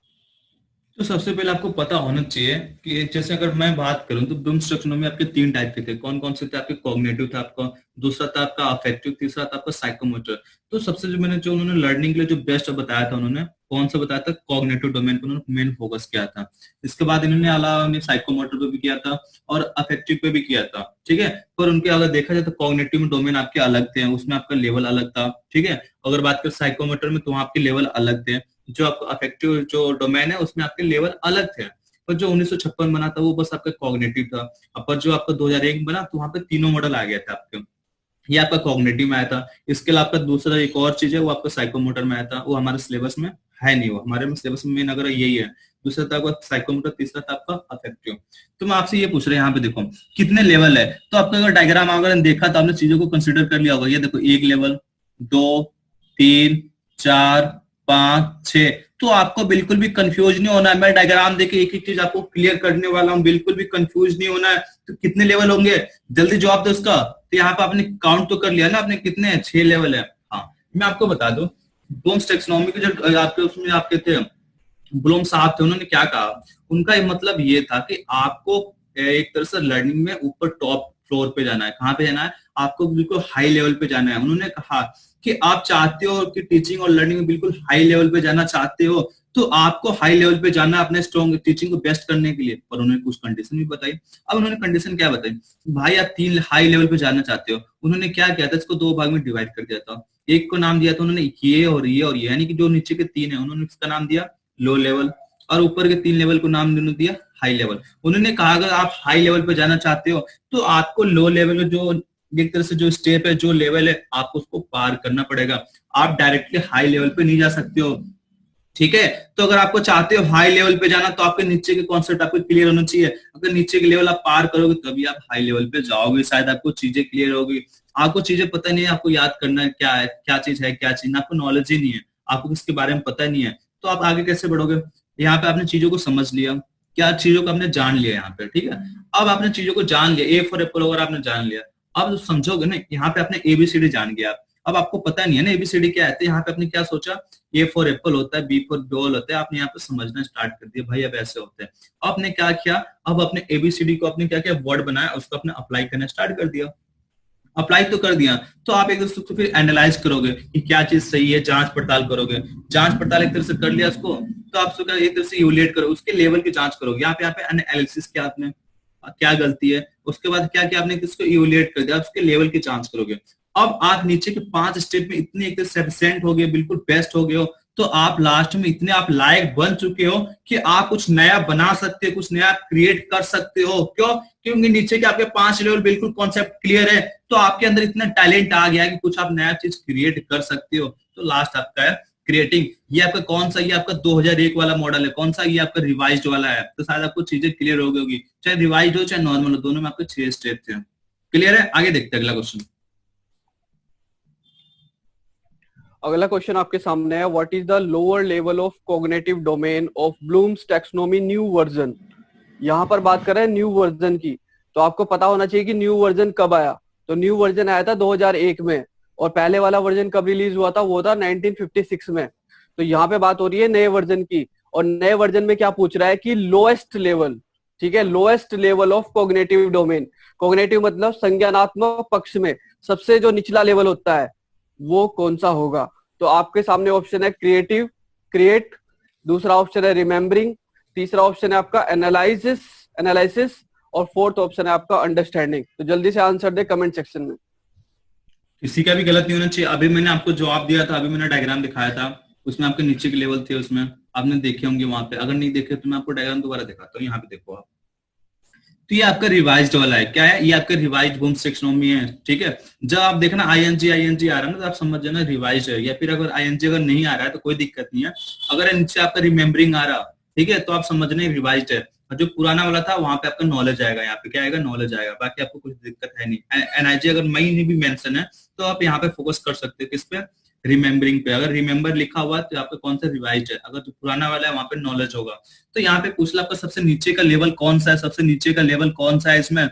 तो सबसे पहले आपको पता होना चाहिए कि जैसे अगर मैं बात करूं तो ब्लूम्स टैक्सोनॉमी आपके 3 टाइप के थे। कौन कौन से थे? आपके कॉग्निटिव था आपका, दूसरा था आपका अफेक्टिव, तीसरा था आपका साइकोमोटर। तो सबसे जो उन्होंने लर्निंग के लिए जो बेस्ट बताया था, उन्होंने कौन सा बताया था? कॉग्निटिव डोमेन पर उन्होंने मेन फोकस किया था। इसके बाद इन्होंने अलावा साइकोमोटर पे भी किया था और अफेक्टिव पे भी किया था, ठीक है। पर उनके अगर देखा जाए तो कॉग्निटिव डोमेन आपके अलग थे, उसमें आपका लेवल अलग था, ठीक है। अगर बात करें साइकोमोटर में तो वहां आपके लेवल अलग थे। जो आपका अफेक्टिव जो डोमेन है उसमें आपके लेवल अलग थे। पर जो 1956 बना था वो बस आपका कॉग्निटिव था। पर जो आपका 2001 बना तो वहां पे तीनों मॉडल आ गया था आपके। ये आपका कॉग्निटिव में आया था। इसके अलावा आपका दूसरा एक और चीज है वो आपका साइकोमोटर में आया था, वो हमारे सिलेबस में है नहीं। वो हमारे में सिलेबस में मेन अगर यही है। दूसरा था आपका साइकोमोटर, तीसरा था आपका अफेक्टिव। तो मैं आपसे ये पूछ रहा हूँ यहाँ पे देखो कितने लेवल है। तो आपका अगर डायग्राम अगर देखा तो आपने चीजों को कंसिडर कर लिया होगा। ये देखो 1 लेवल, 2, 3, 4, 5, 6। तो आपको बिल्कुल भी कंफ्यूज नहीं होना है। मैं डायग्राम देके एक एक चीज आपको क्लियर करने वाला हूँ, बिल्कुल भी कंफ्यूज नहीं होना है। तो कितने लेवल होंगे जल्दी जवाब दो उसका। तो यहाँ पे आपने काउंट तो कर लिया ना आपने, कितने 6 लेवल है। हाँ मैं आपको बता दूं, ब्लूम्स टैक्सोनॉमी के जो आपके उसमें आपके थे ब्लूम साहब थे, उन्होंने क्या कहा, उनका मतलब ये था कि आपको एक तरह से लर्निंग में ऊपर टॉप फ्लोर पे जाना है। कहाँ पे जाना है? आपको बिल्कुल हाई लेवल पे जाना है। उन्होंने कहा कि आप चाहते हो कि टीचिंग और लर्निंग में बिल्कुल हाई लेवल पे जाना चाहते हो तो आपको हाई लेवल पे जाना है अपने स्ट्रॉन्ग टीचिंग को बेस्ट करने के लिए। पर उन्होंने कुछ कंडीशन भी बताई। अब उन्होंने कंडीशन क्या बताई? भाई आप 3 हाई लेवल पे जाना चाहते हो। उन्होंने क्या किया था, इसको 2 भाग में डिवाइड कर दिया था। एक को नाम दिया था उन्होंने ये और ये और ये, यानी कि जो नीचे के 3 है उन्होंने इसका नाम दिया लो लेवल, और ऊपर के 3 लेवल को नाम दिया हाई लेवल। उन्होंने कहा अगर आप हाई लेवल पे जाना चाहते हो तो आपको लो लेवल में जो एक तरह से जो स्टेप है, जो लेवल है, आपको उसको पार करना पड़ेगा। आप डायरेक्टली हाई लेवल पे नहीं जा सकते हो, ठीक है। तो अगर आपको चाहते हो हाई लेवल पे जाना तो आपके नीचे के कॉन्सेप्ट आपको क्लियर होना चाहिए। अगर नीचे के लेवल आप पार करोगे तभी आप हाई लेवल पे जाओगे, शायद आपको चीजें क्लियर होगी। आपको चीजें पता नहीं है, आपको याद करना है क्या चीज है, क्या चीज, आपको नॉलेज ही नहीं है, आपको इसके बारे में पता नहीं है, तो आप आगे कैसे बढ़ोगे। यहाँ पे आपने चीजों को समझ लिया, क्या चीजों को आपने जान लिया यहाँ पे, ठीक है। अब आपने चीजों को जान लिया, ए फॉर एप्पल वगैरह आपने जान लिया। अब समझोगे ना, यहाँ पे आपने एबीसीडी जान गया। अब आपको पता नहीं है ना एबीसीडी क्या है, तो यहाँ पे आपने क्या सोचा, ए फॉर एप्पल होता है, बी फॉर बॉल होता है। आपने यहाँ पे समझना स्टार्ट कर दिया, भाई अब ऐसे होते हैं। आपने क्या किया, अब अपने एबीसीडी को आपने क्या किया, वर्ड बनाया, उसको आपने अप्लाई करना स्टार्ट कर दिया। अप्लाई तो कर दिया, तो आप एक दूसरे को फिर एनालाइज करोगे कि क्या चीज सही है, जांच पड़ताल करोगे। जांच पड़ताल एक तरह से कर लिया उसको, तो आप उसको एक तरह से इवैल्यूएट करो, उसके लेवल की जांच करोगे। यहाँ पे एनालिसिस किया आपने, क्या गलती है, उसके बाद क्या किया आपने, किसको इवैल्यूएट कर दिया, उसके लेवल की जांच करोगे। अब आप नीचे के 5 स्टेप में इतने एक सफिशिएंट हो गए, बिल्कुल बेस्ट हो गए हो, तो आप लास्ट में इतने आप लायक बन चुके हो कि आप कुछ नया बना सकते हो, कुछ नया क्रिएट कर सकते हो। क्यों? क्योंकि नीचे के आपके 5 लेवल बिल्कुल कॉन्सेप्ट क्लियर है, तो आपके अंदर इतना टैलेंट आ गया कि कुछ आप नया चीज क्रिएट कर सकते हो। तो लास्ट आपका है क्रिएटिंग। ये आपका कौन सा, ये आपका 2001 वाला मॉडल है, कौन सा, ये आपका रिवाइज्ड वाला है। तो शायद आपको चीजें क्लियर हो गई होगी, चाहे रिवाइज्ड हो चाहे नॉर्मल हो, दोनों में आपके 6 स्टेप थे। क्लियर है? आगे देखते हैं अगला क्वेश्चन। अगला क्वेश्चन आपके सामने है, what is the lower level of cognitive domain of Bloom's taxonomy new version. यहाँ पर बात कर रहे हैं न्यू वर्जन की, तो आपको पता होना चाहिए कि न्यू वर्जन कब आया। तो न्यू वर्जन आया था 2001 में, और पहले वाला वर्जन कब रिलीज हुआ था, वो था 1956 में। तो यहाँ पे बात हो रही है नए वर्जन की, और नए वर्जन में क्या पूछ रहा है कि लोएस्ट लेवल, ठीक है, lowest level of cognitive domain. Cognitive मतलब संज्ञानात्मक पक्ष में सबसे जो निचला लेवल होता है वो कौन सा होगा। तो आपके सामने ऑप्शन है क्रिएटिव, क्रिएट, दूसरा ऑप्शन है रिमेम्बरिंग, तीसरा ऑप्शन है आपका एनालिसिस, और फोर्थ ऑप्शन है आपका अंडरस्टैंडिंग। तो जल्दी से आंसर दे कमेंट सेक्शन में। किसी का भी गलत नहीं होना चाहिए। अभी मैंने आपको जवाब दिया था, अभी मैंने डायग्राम दिखाया था, उसमें आपके नीचे के लेवल थे, उसमें आपने देखे होंगे वहां पे। अगर नहीं देखे तो मैं आपको डायग्राम दोबारा दिखाता हूँ, यहाँ पे देखो आप। तो ये आपका रिवाइज्ड वाला है, क्या है, ये आपका रिवाइज्ड ब्लूम्स टैक्सोनॉमी है, ठीक है। जब आप देखना आईएनजी आ रहा है ना, तो आप समझ जाना रिवाइज्ड है। या फिर अगर आईएनजी अगर नहीं आ रहा है तो कोई दिक्कत नहीं है। अगर नीचे आपका रिमेम्बरिंग आ रहा, ठीक है, तो आप समझना रिवाइज्ड है। और जो पुराना वाला था वहां पे आपका नॉलेज आएगा, यहाँ पे क्या आएगा, नॉलेज आएगा। बाकी आपको कुछ दिक्कत है नहीं। एनआईजी अगर नहीं भी मेंशन है तो आप यहाँ पे फोकस कर सकते हो, किस पे, रिमेम्बरिंग पे। अगर रिमेम्बर लिखा हुआ है तो आपका कौन सा रिवाइज्ड है, अगर जो पुराना वाला है वहां पे नॉलेज होगा। तो यहाँ पे पूछ ला आपका सबसे नीचे का लेवल कौन सा है, सबसे नीचे का लेवल कौन सा है इसमें,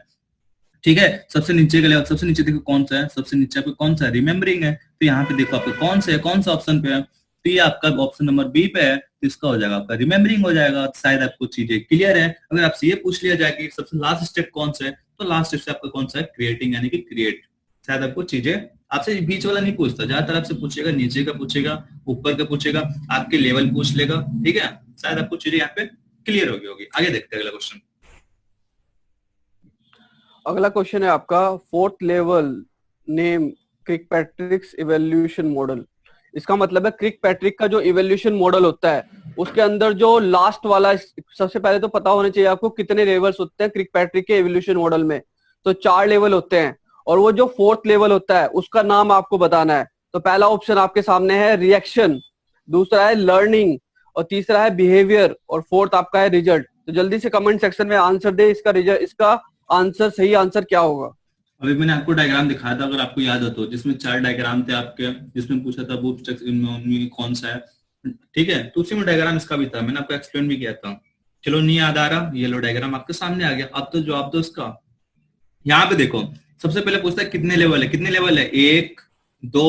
ठीक है। सबसे नीचे का लेवल, सबसे नीचे देखो कौन सा है, सबसे नीचे आपका कौन सा है, रिमेम्बरिंग है। तो यहाँ पे देखो आपका कौन सा है, कौन सा ऑप्शन पे है, तो ये आपका ऑप्शन नंबर बी पे है, तो इसका हो जाएगा आपका रिमेम्बरिंग हो जाएगा। शायद आपको चीजें क्लियर है। अगर आपसे ये पूछ लिया जाए कि सबसे लास्ट स्टेप कौन सा है, तो लास्ट स्टेप से आपका कौन सा है, क्रिएटिंग, यानी कि क्रिएट। शायद आपको चीजें, आपसे बीच वाला नहीं पूछता, ज्यादातर आपसे पूछेगा नीचे का पूछेगा, ऊपर का पूछेगा, आपके लेवल पूछ लेगा, ठीक है। शायद आपको चीजें यहाँ पे क्लियर होगी। आगे देखते हैं अगला क्वेश्चन। अगला क्वेश्चन है आपका, fourth level name Kirkpatrick's evolution model. इसका मतलब है क्रिकपैट्रिक का जो इवोल्यूशन मॉडल होता है उसके अंदर जो लास्ट वाला, सबसे पहले तो पता होना चाहिए आपको कितने लेवल्स होते हैं क्रिकपैट्रिक के इवोल्यूशन मॉडल में। तो 4 लेवल होते हैं और वो जो फोर्थ लेवल होता है उसका नाम आपको बताना है। तो पहला ऑप्शन आपके सामने है रिएक्शन, दूसरा है लर्निंग, और तीसरा है बिहेवियर, और फोर्थ आपका है रिजल्ट। तो जल्दी से कमेंट सेक्शन में आंसर दे, इसका रिजल्ट, इसका आंसर, सही आंसर क्या होगा। अभी मैंने आपको डायग्राम दिखाया था, अगर आपको याद हो तो, जिसमें 4 डायग्राम थे आपके, जिसमें पूछा था बूटस्ट्रैप इनमें कौन सा है, ठीक है। तो उसी में डायग्राम इसका भी था, मैंने आपको एक्सप्लेन भी किया था। चलो नहीं याद आ रहा, ये लो डायग्राम आपके सामने आ गया, अब तो जवाब दो इसका। यहाँ पे देखो, सबसे पहले पूछता है कितने लेवल है, कितने लेवल है, 1 2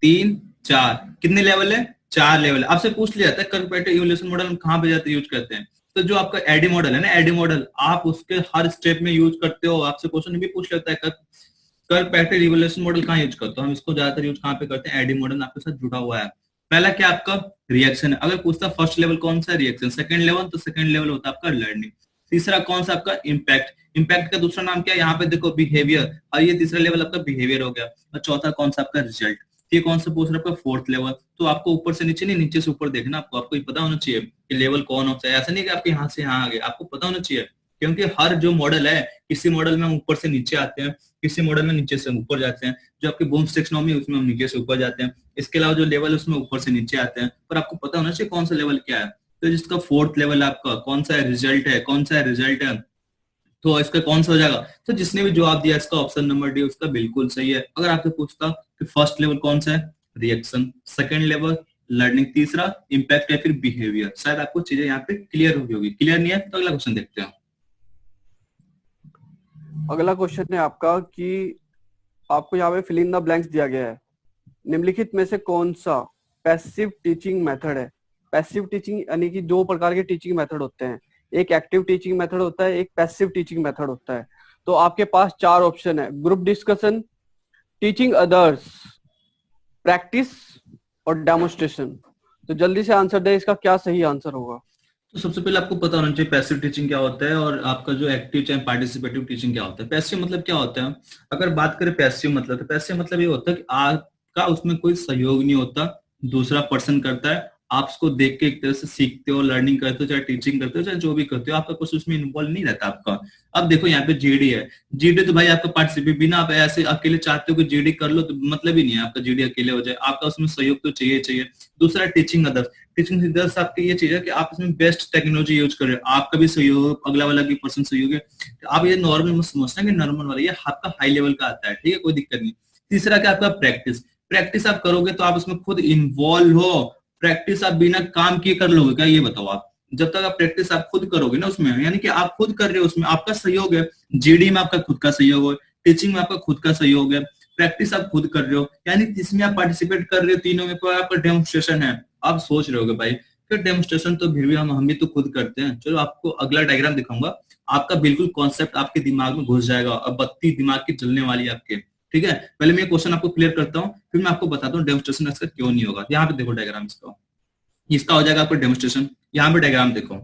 3 4, कितने लेवल है, 4 लेवल है। आपसे पूछ लिया जाता है कंपैरेटिव इवोल्यूशन मॉडल हम कहाँ पे जाते यूज करते हैं, तो जो आपका एडी मॉडल है ना, एडी मॉडल आप उसके हर स्टेप में यूज करते हो। आपसे क्वेश्चन भी पूछ लेता है कंपैरेटिव इवोल्यूशन मॉडल कहाँ यूज करते हो, हम इसको ज्यादातर यूज कहाँ पे करते हैं, एडी मॉडल आपके साथ जुड़ा हुआ है। पहला क्या आपका रिएक्शन है, अगर पूछता फर्स्ट लेवल कौन सा रिएक्शन, सेकंड लेवल, तो सेकंड लेवल होता है आपका लर्निंग। तीसरा कौन सा आपका इम्पैक्ट, इम्पैक्ट का दूसरा नाम क्या है, यहाँ पे देखो बिहेवियर, और ये तीसरा लेवल आपका बिहेवियर हो गया। और चौथा कौन सा आपका रिजल्ट, ये कौन सा पूछ रहा है आपका फोर्थ लेवल। तो आपको ऊपर से नीचे नहीं, नीचे से ऊपर देखना, आपको पता होना चाहिए कि लेवल कौन होता है। ऐसा नहीं कि आपके यहाँ से यहाँ आ गए, आपको पता होना चाहिए, क्योंकि हर जो मॉडल है, किसी मॉडल में हम ऊपर से नीचे आते हैं, किसी मॉडल में नीचे से ऊपर जाते हैं। जो आपके बूम्स टेक्सोनॉमी है उसमें हम नीचे से ऊपर जाते हैं, इसके अलावा जो लेवल है उसमें ऊपर से नीचे आते हैं। पर आपको पता होना चाहिए कौन सा लेवल क्या है। तो जिसका फोर्थ लेवल आपका कौन सा है, रिजल्ट है, कौन सा है रिजल्ट है, तो इसका कौन सा हो जाएगा। तो जिसने भी जवाब दिया इसका ऑप्शन नंबर डी उसका बिल्कुल सही है। अगर आपसे पूछता कि फर्स्ट लेवल कौन सा है, रिएक्शन, सेकंड लेवल लर्निंग, तीसरा इम्पैक्ट या फिर बिहेवियर, शायद आपको चीजें यहाँ पे क्लियर होगी। क्लियर नहीं है तो अगला क्वेश्चन देखते हैं। अगला क्वेश्चन है आपका कि आपको यहाँ पे फिल इन द ब्लैंक्स दिया गया है, निम्नलिखित में से कौन सा पैसिव टीचिंग मेथड है। पैसिव टीचिंग यानी कि 2 प्रकार के टीचिंग मेथड होते हैं, एक एक्टिव टीचिंग मेथड होता है, एक पैसिव टीचिंग मेथड होता है। तो आपके पास 4 ऑप्शन है, group discussion, teaching others, practice और डेमोन्स्ट्रेशन। तो जल्दी से आंसर दे, इसका क्या सही आंसर होगा। तो सबसे पहले आपको पता होना चाहिए पैसिव टीचिंग क्या होता है और आपका जो एक्टिव चाहे पार्टिसिपेटिव टीचिंग क्या होता है। पैसिव मतलब क्या होता है, अगर बात करें पैसिव मतलब, तो पैसिव मतलब ये होता है कि आपका उसमें कोई सहयोग नहीं होता, दूसरा पर्सन करता है, आप उसको देख के एक तरह से सीखते हो, लर्निंग करते हो, चाहे टीचिंग करते हो, चाहे जो भी करते हो, आपका कुछ उसमें इन्वॉल्व नहीं रहता आपका। अब देखो यहाँ पे जीडी है, जीडी तो भाई आपका पार्टिसिपेट, बिना आप ऐसे अकेले चाहते हो कि जीडी कर लो तो मतलब ही नहीं है आपका जीडी अकेले हो जाए, आपका उसमें सहयोग तो चाहिए चाहिए। दूसरा टीचिंग अदर्स, टीचिंग अदर्स आपकी ये चीज है कि आप इसमें बेस्ट टेक्नोलॉजी यूज कर रहे हो, आपका भी सहयोग, अगला वाला की पर्सन सहयोग है। आप ये नॉर्मल मत समझना कि नॉर्मल वाला, ये आपका हाई लेवल का आता है, ठीक है, कोई दिक्कत नहीं। तीसरा क्या आपका प्रैक्टिस, प्रैक्टिस आप करोगे तो आप उसमें खुद इन्वॉल्व हो, प्रैक्टिस आप बिना काम किए कर लोगे क्या, ये बताओ आप। जब तक आप प्रैक्टिस आप खुद करोगे ना उसमें, यानी कि आप खुद कर रहे हो, उसमें आपका सहयोग है, जीडी में आपका खुद का सहयोग है, टीचिंग में आपका खुद का सहयोग है, प्रैक्टिस आप खुद कर रहे हो, यानी जिसमें आप पार्टिसिपेट कर रहे हो तीनों में, कोई आपका डेमोन्स्ट्रेशन है। आप सोच रहे होगे भाई फिर डेमोन्स्ट्रेशन तो फिर भी हम भी तो खुद करते हैं। चलो आपको अगला डायग्राम दिखाऊंगा, आपका बिल्कुल कॉन्सेप्ट आपके दिमाग में घुस जाएगा और बत्ती दिमाग की जलने वाली है आपके, ठीक है। पहले मैं क्वेश्चन आपको क्लियर करता हूँ, फिर मैं आपको बताता हूँ डेमोन्स्ट्रेशन इसका क्यों नहीं होगा। यहाँ पे देखो डायग्राम इसका हो जाएगा आपका डेमोन्स्ट्रेशन। यहाँ पे डायग्राम देखो,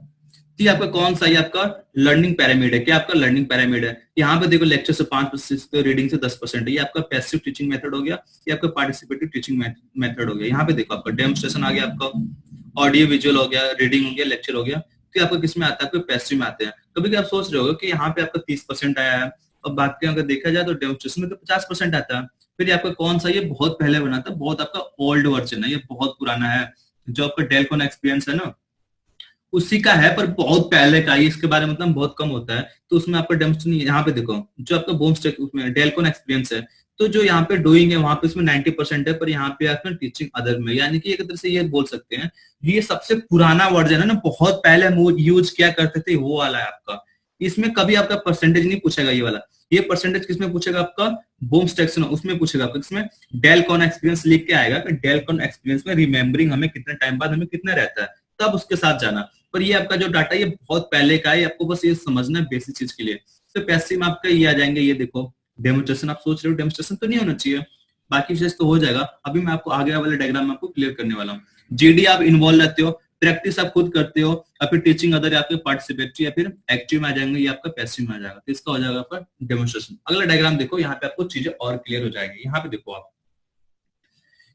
तो आपका कौन सा, ये आपका लर्निंग पैरामिड है, क्या आपका लर्निंग पैरामिड है। यहाँ पे देखो लेक्चर से 5%, रीडिंग से 10% है, ये आपका पैसिव टीचिंग मेथड हो गया, ये आपका पार्टिसिपेटिव टीचिंग मेथड हो गया। यहाँ पे देखो आपका डेमोन्स्ट्रेशन आ गया, आपका ऑडियो विजुअल हो गया, रीडिंग हो गया, लेक्चर हो गया। तो आपका किसमें आता है, आपको पैसिव में आते हैं। कभी आप सोच रहे हो कि यहाँ पे आपका 30% आया है, और बाकी अगर देखा जाए तो डेमोन्स्ट्रेशन में तो 50% आता है। फिर ये आपका कौन सा, ये बहुत पहले बना था, बहुत आपका ओल्ड वर्जन है, ये बहुत पुराना है। जो आपका डेलकोन एक्सपीरियंस है ना उसी का है, पर बहुत पहले का, इसके बारे में मतलब बहुत कम होता है। तो उसमें आपका डेमोन्स्ट्रेशन, यहाँ पे देखो जो आपका बूमस्टैक उसमें डेलकोन एक्सपीरियंस है, तो जो यहाँ पे डूइंग है वहां पे उसमें 90% है, पर यहाँ पे आपने टीचिंग अदर में, यानी कि एक तरह से ये बोल सकते हैं ये सबसे पुराना वर्जन है ना, बहुत पहले हम यूज किया करते थे, वो वाला है आपका। इसमें कभी आपका परसेंटेज नहीं पूछेगा ये वाला। ये परसेंटेज किसमें पूछेगा आपका, बूम्स टेक्सोन उसमें पूछेगा आपका, किसमें डेल कॉन एक्सपीरियंस लिख के आएगा कि डेल कॉन एक्सपीरियंस में रिमेम्बरिंग हमें कितने टाइम बाद हमें कितना रहता है, तब उसके साथ जाना। पर ये आपका जो डाटा ये बहुत पहले का है, आपको बस ये समझना है बेसिक चीज के लिए। तो पैसिव में आपका ये आ जाएंगे, ये देखो डेमोस्ट्रेशन, आप सोच रहे हो डेमोस्ट्रेशन तो नहीं होना चाहिए, बाकी चीज तो हो जाएगा। अभी मैं आपको आगे वाले डायग्राम में आपको क्लियर करने वाला हूँ। जीडी आप इन्वॉल्व रहते हो, प्रैक्टिस आप खुद करते हो, या फिर टीचिंग अदर आपके पार्टिसिपेटरी या फिर एक्टिव में आ जाएंगे, ये आपका पैसिव में आ जाएगा। तो इसका हो जाएगा आपका डेमोस्ट्रेशन। अगला डायग्राम देखो, यहाँ पे आपको चीजें और क्लियर हो जाएगी। यहाँ पे देखो आप,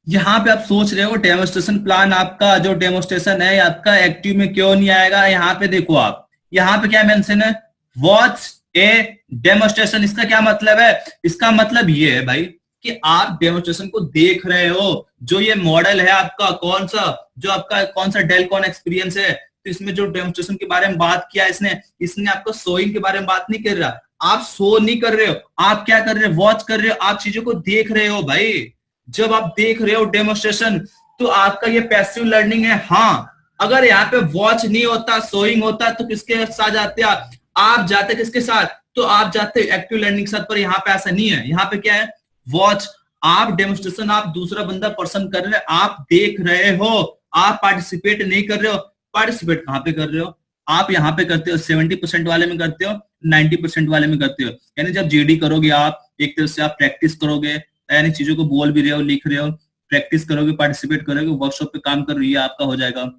यहाँ पे आप सोच रहे हो डेमोस्ट्रेशन प्लान आपका जो डेमोस्ट्रेशन है आपका एक्टिव में क्यों नहीं आएगा। यहाँ पे देखो आप, यहाँ पे क्या मेंशन है, वॉच ए डेमोस्ट्रेशन। इसका क्या मतलब है, इसका मतलब ये है भाई कि आप डेमोस्ट्रेशन को देख रहे हो। जो ये मॉडल है आपका कौन सा, जो आपका कौन सा डेल कॉन एक्सपीरियंस है, तो इसमें जो डेमोस्ट्रेशन के बारे में बात किया इसने आपको सोइंग के बारे में बात नहीं कर रहा। आप सो नहीं कर रहे हो, आप क्या कर रहे हो, वॉच कर रहे हो, आप चीजों को देख रहे हो भाई। जब आप देख रहे हो डेमोस्ट्रेशन तो आपका ये पैसिव लर्निंग है। हाँ, अगर यहाँ पे वॉच नहीं होता, सोइंग होता, तो किसके साथ जाते आप जाते किसके साथ, तो आप जाते एक्टिव लर्निंग के साथ। पर यहाँ पे ऐसा नहीं है, यहाँ पे क्या है, वॉच, आप डेमोस्ट्रेशन, आप दूसरा बंदा पर्सन कर रहे हो, आप देख रहे हो, आप पार्टिसिपेट नहीं कर रहे हो। पार्टिसिपेट कहाँ पे कर रहे हो, आप यहाँ पे करते हो 70% वाले में करते हो, 90% वाले में करते हो। यानी जब जीडी करोगे आप, एक तरह से आप प्रैक्टिस करोगे, यानी चीजों को बोल भी रहे हो, लिख रहे हो, प्रैक्टिस करोगे, पार्टिसिपेट करोगे, वर्कशॉप पे काम कर रही है, आपका हो जाएगा।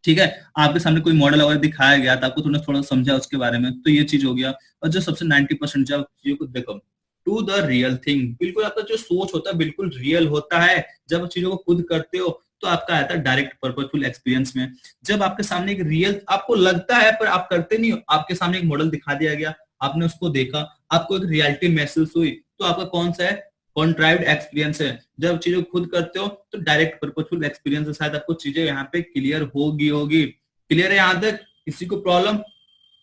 ठीक है, आपके सामने कोई मॉडल वगैरह दिखाया गया था, आपको तुमने थोड़ा समझा उसके बारे में, तो ये चीज हो गया। और जो सबसे 90% जब चीजों को देखो टू द रियल थिंग, बिल्कुल आपका जो सोच होता है बिल्कुल रियल होता है। जब चीजों को खुद करते हो तो आपका आता है डायरेक्ट पर्पजफुल एक्सपीरियंस में। जब आपके सामने एक रियल आपको लगता है पर आप करते नहीं हो, आपके सामने एक मॉडल दिखा दिया गया, आपने उसको देखा, आपको एक रियलिटी महसूस हुई, तो आपका कौन सा है, कॉन्ट्राइव्ड एक्सपीरियंस है। जब चीजों को खुद करते हो तो डायरेक्ट पर्पजफुल एक्सपीरियंस है। शायद आपको चीजें यहाँ पे क्लियर होगी। क्लियर है यहाँ तक, किसी को प्रॉब्लम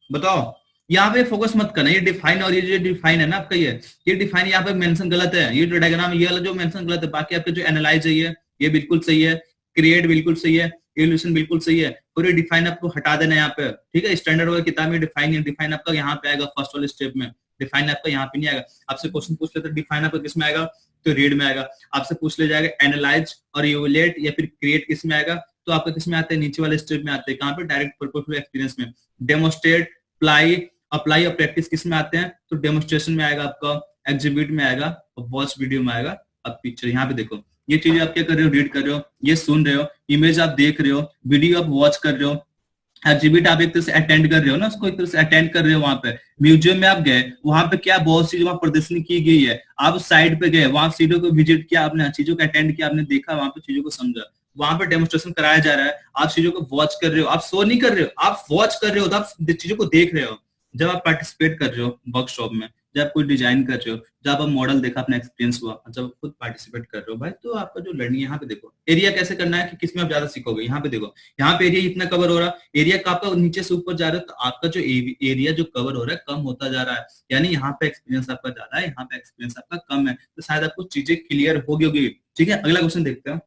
बताओ। यहाँ पे फोकस मत करना, ये डिफाइन और ये जो डिफाइन है ना आपका, ये डिफाइन यहाँ पे मेंशन गलत है, ये जो डायग्राम ये वाला जो मेंशन गलत है। बाकी आपके जो एनालाइज है ये बिल्कुल सही है, क्रिएट बिल्कुल सही है, इवोल्यूशन बिल्कुल सही है, और ये डिफाइन आपको हटा देना है यहाँ पे। ठीक है, स्टैंडर्ड वाली किताब में डिफाइन आपका यहाँ पे आएगा, फर्स्ट वाले स्टेप में डिफाइन आपका यहाँ पे नहीं आएगा। आपसे क्वेश्चन पूछ लेते डिफाइन आपका किस में आएगा, तो रीड में आएगा। आपसे पूछ ले जाएगा एनालाइज और इवोल्यूट या फिर क्रिएट किस में आएगा, तो आपका किस में आता है, नीचे वाले स्टेप में आते हैं। कहाँ पे, डायरेक्ट पर्पजफुल एक्सपीरियंस में। डेमोस्ट्रेट, अप्लाई और प्रैक्टिस किस में आते हैं, तो डेमोस्ट्रेशन में आएगा आपका, एग्जिबिट में आएगा, और वॉच वीडियो में आएगा। अब पिक्चर यहाँ पे देखो, ये चीजें आप क्या कर रहे हो, रीड कर रहे हो, ये सुन रहे हो, इमेज आप देख रहे हो, वीडियो आप वॉच कर रहे हो, एग्जिबिट आप एक तरह से अटेंड कर रहे हो ना, उसको एक तरह से अटेंड कर रहे हो। वहां पे म्यूजियम में आप गए, वहां पे क्या बहुत सी वहां प्रदर्शनी की गई है, आप साइड पे गए, वहां चीजों को विजिट किया आपने, चीजों को अटेंड किया आपने, देखा वहां पे चीजों को समझा, वहां पे डेमोस्ट्रेशन कराया जा रहा है, आप चीजों को वॉच कर रहे हो, आप सो नहीं कर रहे हो, आप वॉच कर रहे हो, तो आप चीजों को देख रहे हो। जब आप पार्टिसिपेट कर रहे हो वर्कशॉप में, जब आप कोई डिजाइन कर रहे हो, जब आप मॉडल देखा, अपना एक्सपीरियंस हुआ, जब आप खुद पार्टिसिपेट कर रहे हो भाई, तो आपका जो लर्निंग यहाँ पे देखो, एरिया कैसे करना है कि किसमें आप ज्यादा सीखोगे। यहाँ पे देखो, यहाँ पे एरिया इतना कवर हो रहा है, एरिया का आपका नीचे से ऊपर जा रहा है, तो आपका जो एरिया जो कवर हो रहा है कम होता जा रहा है। यानी यहाँ पे एक्सपीरियंस आपका ज्यादा है, यहाँ पे एक्सपीरियंस आपका कम है, तो शायद आपको चीजें क्लियर होगी। ठीक है, अगला क्वेश्चन देखते हैं।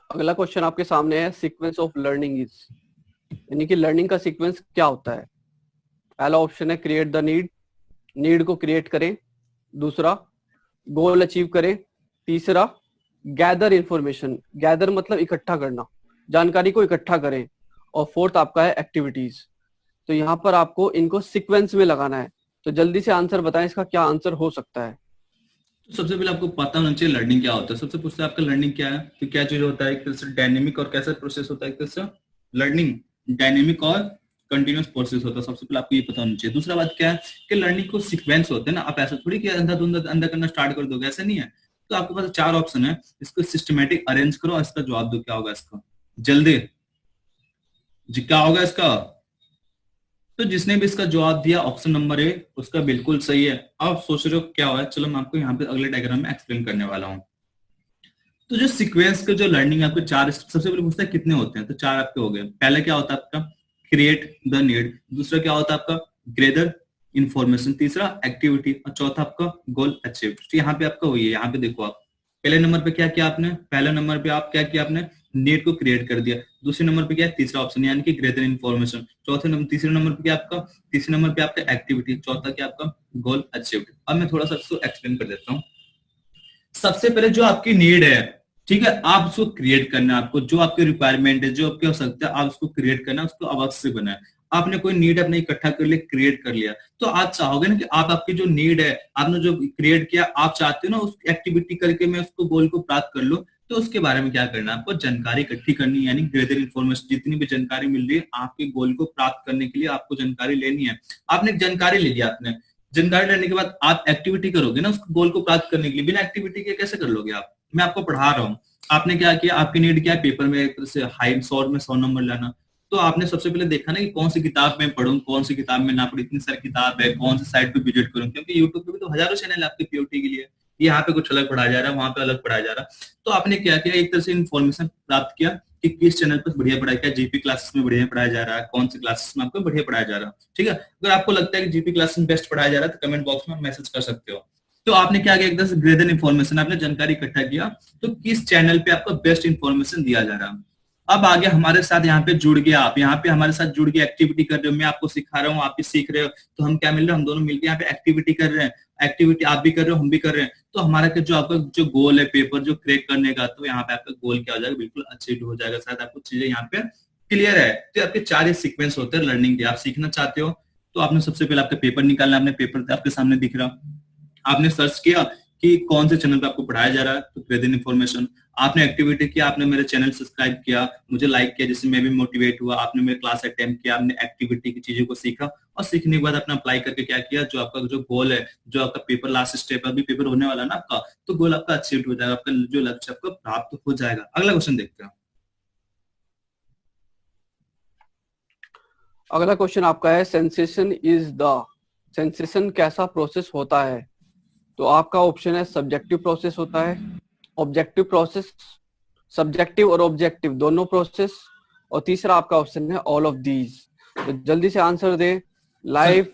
अगला क्वेश्चन आपके सामने है, सीक्वेंस ऑफ लर्निंग इज, यानी कि लर्निंग का सीक्वेंस क्या होता है। पहला ऑप्शन है क्रिएट द नीड को क्रिएट करें, दूसरा गोल अचीव करें, तीसरा गैदर इंफॉर्मेशन, गैदर मतलब इकट्ठा करना, जानकारी को इकट्ठा करें, और फोर्थ आपका है एक्टिविटीज। तो यहाँ पर आपको इनको सीक्वेंस में लगाना है। तो जल्दी से आंसर बताएं, इसका क्या आंसर हो सकता है। सबसे पहले आपको पता होना चाहिए लर्निंग क्या होता है। सबसे पूछते हैं आपका लर्निंग क्या है, तो क्या चीज होता है, एक तरह से डायनेमिक और कैसा प्रोसेस होता है, एक तरह से लर्निंग डायनेमिक और कंटिन्यूअस प्रोसेस होता है। सबसे पहले आपको ये पता होना चाहिए। दूसरा बात क्या है कि लर्निंग को सीक्वेंस होते हैं ना, आप ऐसा थोड़ी कि अंधा करना स्टार्ट कर दोगे, ऐसा नहीं है। तो आपके पास 4 ऑप्शन है, इसको सिस्टमेटिक अरेंज करो, इसका जवाब दो क्या होगा इसका, जल्दी जी क्या होगा इसका। तो जिसने भी इसका जवाब दिया ऑप्शन नंबर ए, उसका बिल्कुल सही है। आप सोच रहे हो क्या हुआ, चलो मैं आपको यहाँ पे अगले डायग्राम में एक्सप्लेन करने वाला हूँ। तो जो सीक्वेंस के जो लर्निंग आपको 4, सबसे पहले पूछता है कितने होते हैं, तो 4 आपके हो गए। पहले क्या होता है आपका क्रिएट द नीड, दूसरा क्या होता है आपका गैदर इंफॉर्मेशन, तीसरा एक्टिविटी, और चौथा आपका गोल अचीव। तो यहाँ पे आपका वही है। यहाँ पे देखो आप पहले नंबर पे क्या किया आपने, पहले नंबर पे आप क्या किया आपने, नीड को क्रिएट कर दिया। दूसरे नंबर पे क्या है, तीसरा ऑप्शन यानी कि ग्रेटर इन्फॉर्मेशन। चौथे नंबर, तीसरे नंबर पे क्या आपका, तीसरे नंबर पे आपका एक्टिविटी, चौथा क्या आपका गोल अचीव्ड। अब मैं थोड़ा सा इसको एक्सप्लेन कर देता हूँ। सबसे पहले जो आपकी नीड है, ठीक है, आप उसको क्रिएट करना है। आपको जो आपकी रिक्वायरमेंट है, जो आपकी आवश्यकता है, आप उसको क्रिएट करना, उसको अवश्य बनाए। आपने कोई नीड अपने इकट्ठा कर लिया, क्रिएट कर लिया, तो आप चाहोगे ना कि आप आपकी जो नीड है, आपने जो क्रिएट किया, आप चाहते हो ना उस एक्टिविटी करके मैं उसको गोल को प्राप्त कर लूं। तो उसके बारे में क्या करना है, आपको जानकारी इकट्ठी करनी है, यानी ग्रेटर इन्फॉर्मेशन। जितनी भी जानकारी मिल रही है आपके गोल को प्राप्त करने के लिए, आपको जानकारी लेनी है। आपने जानकारी ले लिया, आपने जानकारी लेने के बाद आप एक्टिविटी करोगे ना उस गोल को प्राप्त करने के लिए। बिना एक्टिविटी के कैसे कर लोगे आप? मैं आपको पढ़ा रहा हूँ, आपने क्या किया, आपकी नीड क्या है, पेपर में एक तरह से हाई 100 में 100 नंबर लाना। तो आपने सबसे पहले देखा ना कि कौन सी किताब में पढ़ूं, कौन सी किताब में ना पढ़ी, इतनी सारी किताब है, कौन सी साइट पे विजिट करूं, क्योंकि यूट्यूब पे भी तो हजारों चैनल है आपके पीओटी के लिए। यहाँ पे कुछ अलग पढ़ाया जा रहा है, वहां पे अलग पढ़ाया जा रहा है। तो आपने क्या किया, एक तरह से इन्फॉर्मेशन प्राप्त किया कि किस चैनल पर बढ़िया पढ़ाया, क्या जीपी क्लासेस में बढ़िया पढ़ाया जा रहा है, कौन सी क्लासेस में आपको बढ़िया पढ़ाया जा रहा है। ठीक है, अगर आपको लगता है कि जीपी क्लासेस में बेस्ट पढ़ाया जा रहा है तो कमेंट बॉक्स में मैसेज कर सकते हो। तो आपने क्या किया, एक तरह से ग्रेटर इन्फॉर्मेशन, आपने जानकारी इकट्ठा किया तो किस चैनल पे आपको बेस्ट इन्फॉर्मेशन दिया जा रहा है। अब आगे हमारे साथ यहाँ पे जुड़ गया, आप यहाँ पे हमारे साथ जुड़ के एक्टिविटी कर रहे हो, मैं आपको सिखा रहा हूँ, आप भी सीख रहे हो, तो हम क्या मिल रहे हैं, हम दोनों मिलकर यहाँ पे एक्टिविटी कर रहे हैं। एक्टिविटी आप भी कर रहे हो, हम भी कर रहे हैं, तो हमारा जो आपका जो गोल है पेपर जो क्रैक करने का, तो यहाँ पे आपका गोल क्या हो जाएगा, बिल्कुल अचीव हो जाएगा। शायद आपको चीजें यहाँ पे क्लियर है। तो आपके 4 सीक्वेंस होते हैं लर्निंग के। आप सीखना चाहते हो तो आपने सबसे पहले आपका पेपर निकालना, आपने पेपर आपके सामने दिख रहा, आपने सर्च किया कि कौन से चैनल पे आपको पढ़ाया जा रहा है, तो ग्रेटर इन्फॉर्मेशन। आपने एक्टिविटी किया, आपने मेरे चैनल सब्सक्राइब किया, मुझे लाइक किया, जिससे मैं भी मोटिवेट हुआ, आपने मेरे क्लास अटेंड किया, आपने एक्टिविटी की चीजों को सीखा, और सीखने के बाद अपना अप्लाई करके क्या किया, जो आपका जो गोल है, जो आपका पेपर लास्ट स्टेप, अभी पेपर होने वाला ना आपका, तो गोल आपका अचीव हो जाएगा, आपका जो लक्ष्य आपका प्राप्त हो जाएगा। अगला क्वेश्चन देखते हैं। अगला क्वेश्चन आपका है, सेंसेशन इज द, सेंसेशन कैसा प्रोसेस होता है? तो आपका ऑप्शन है सब्जेक्टिव प्रोसेस होता है, ऑब्जेक्टिव प्रोसेस, सब्जेक्टिव और ऑब्जेक्टिव दोनों प्रोसेस, और तीसरा आपका ऑप्शन है ऑल ऑफ दीज। तो जल्दी से आंसर दे लाइव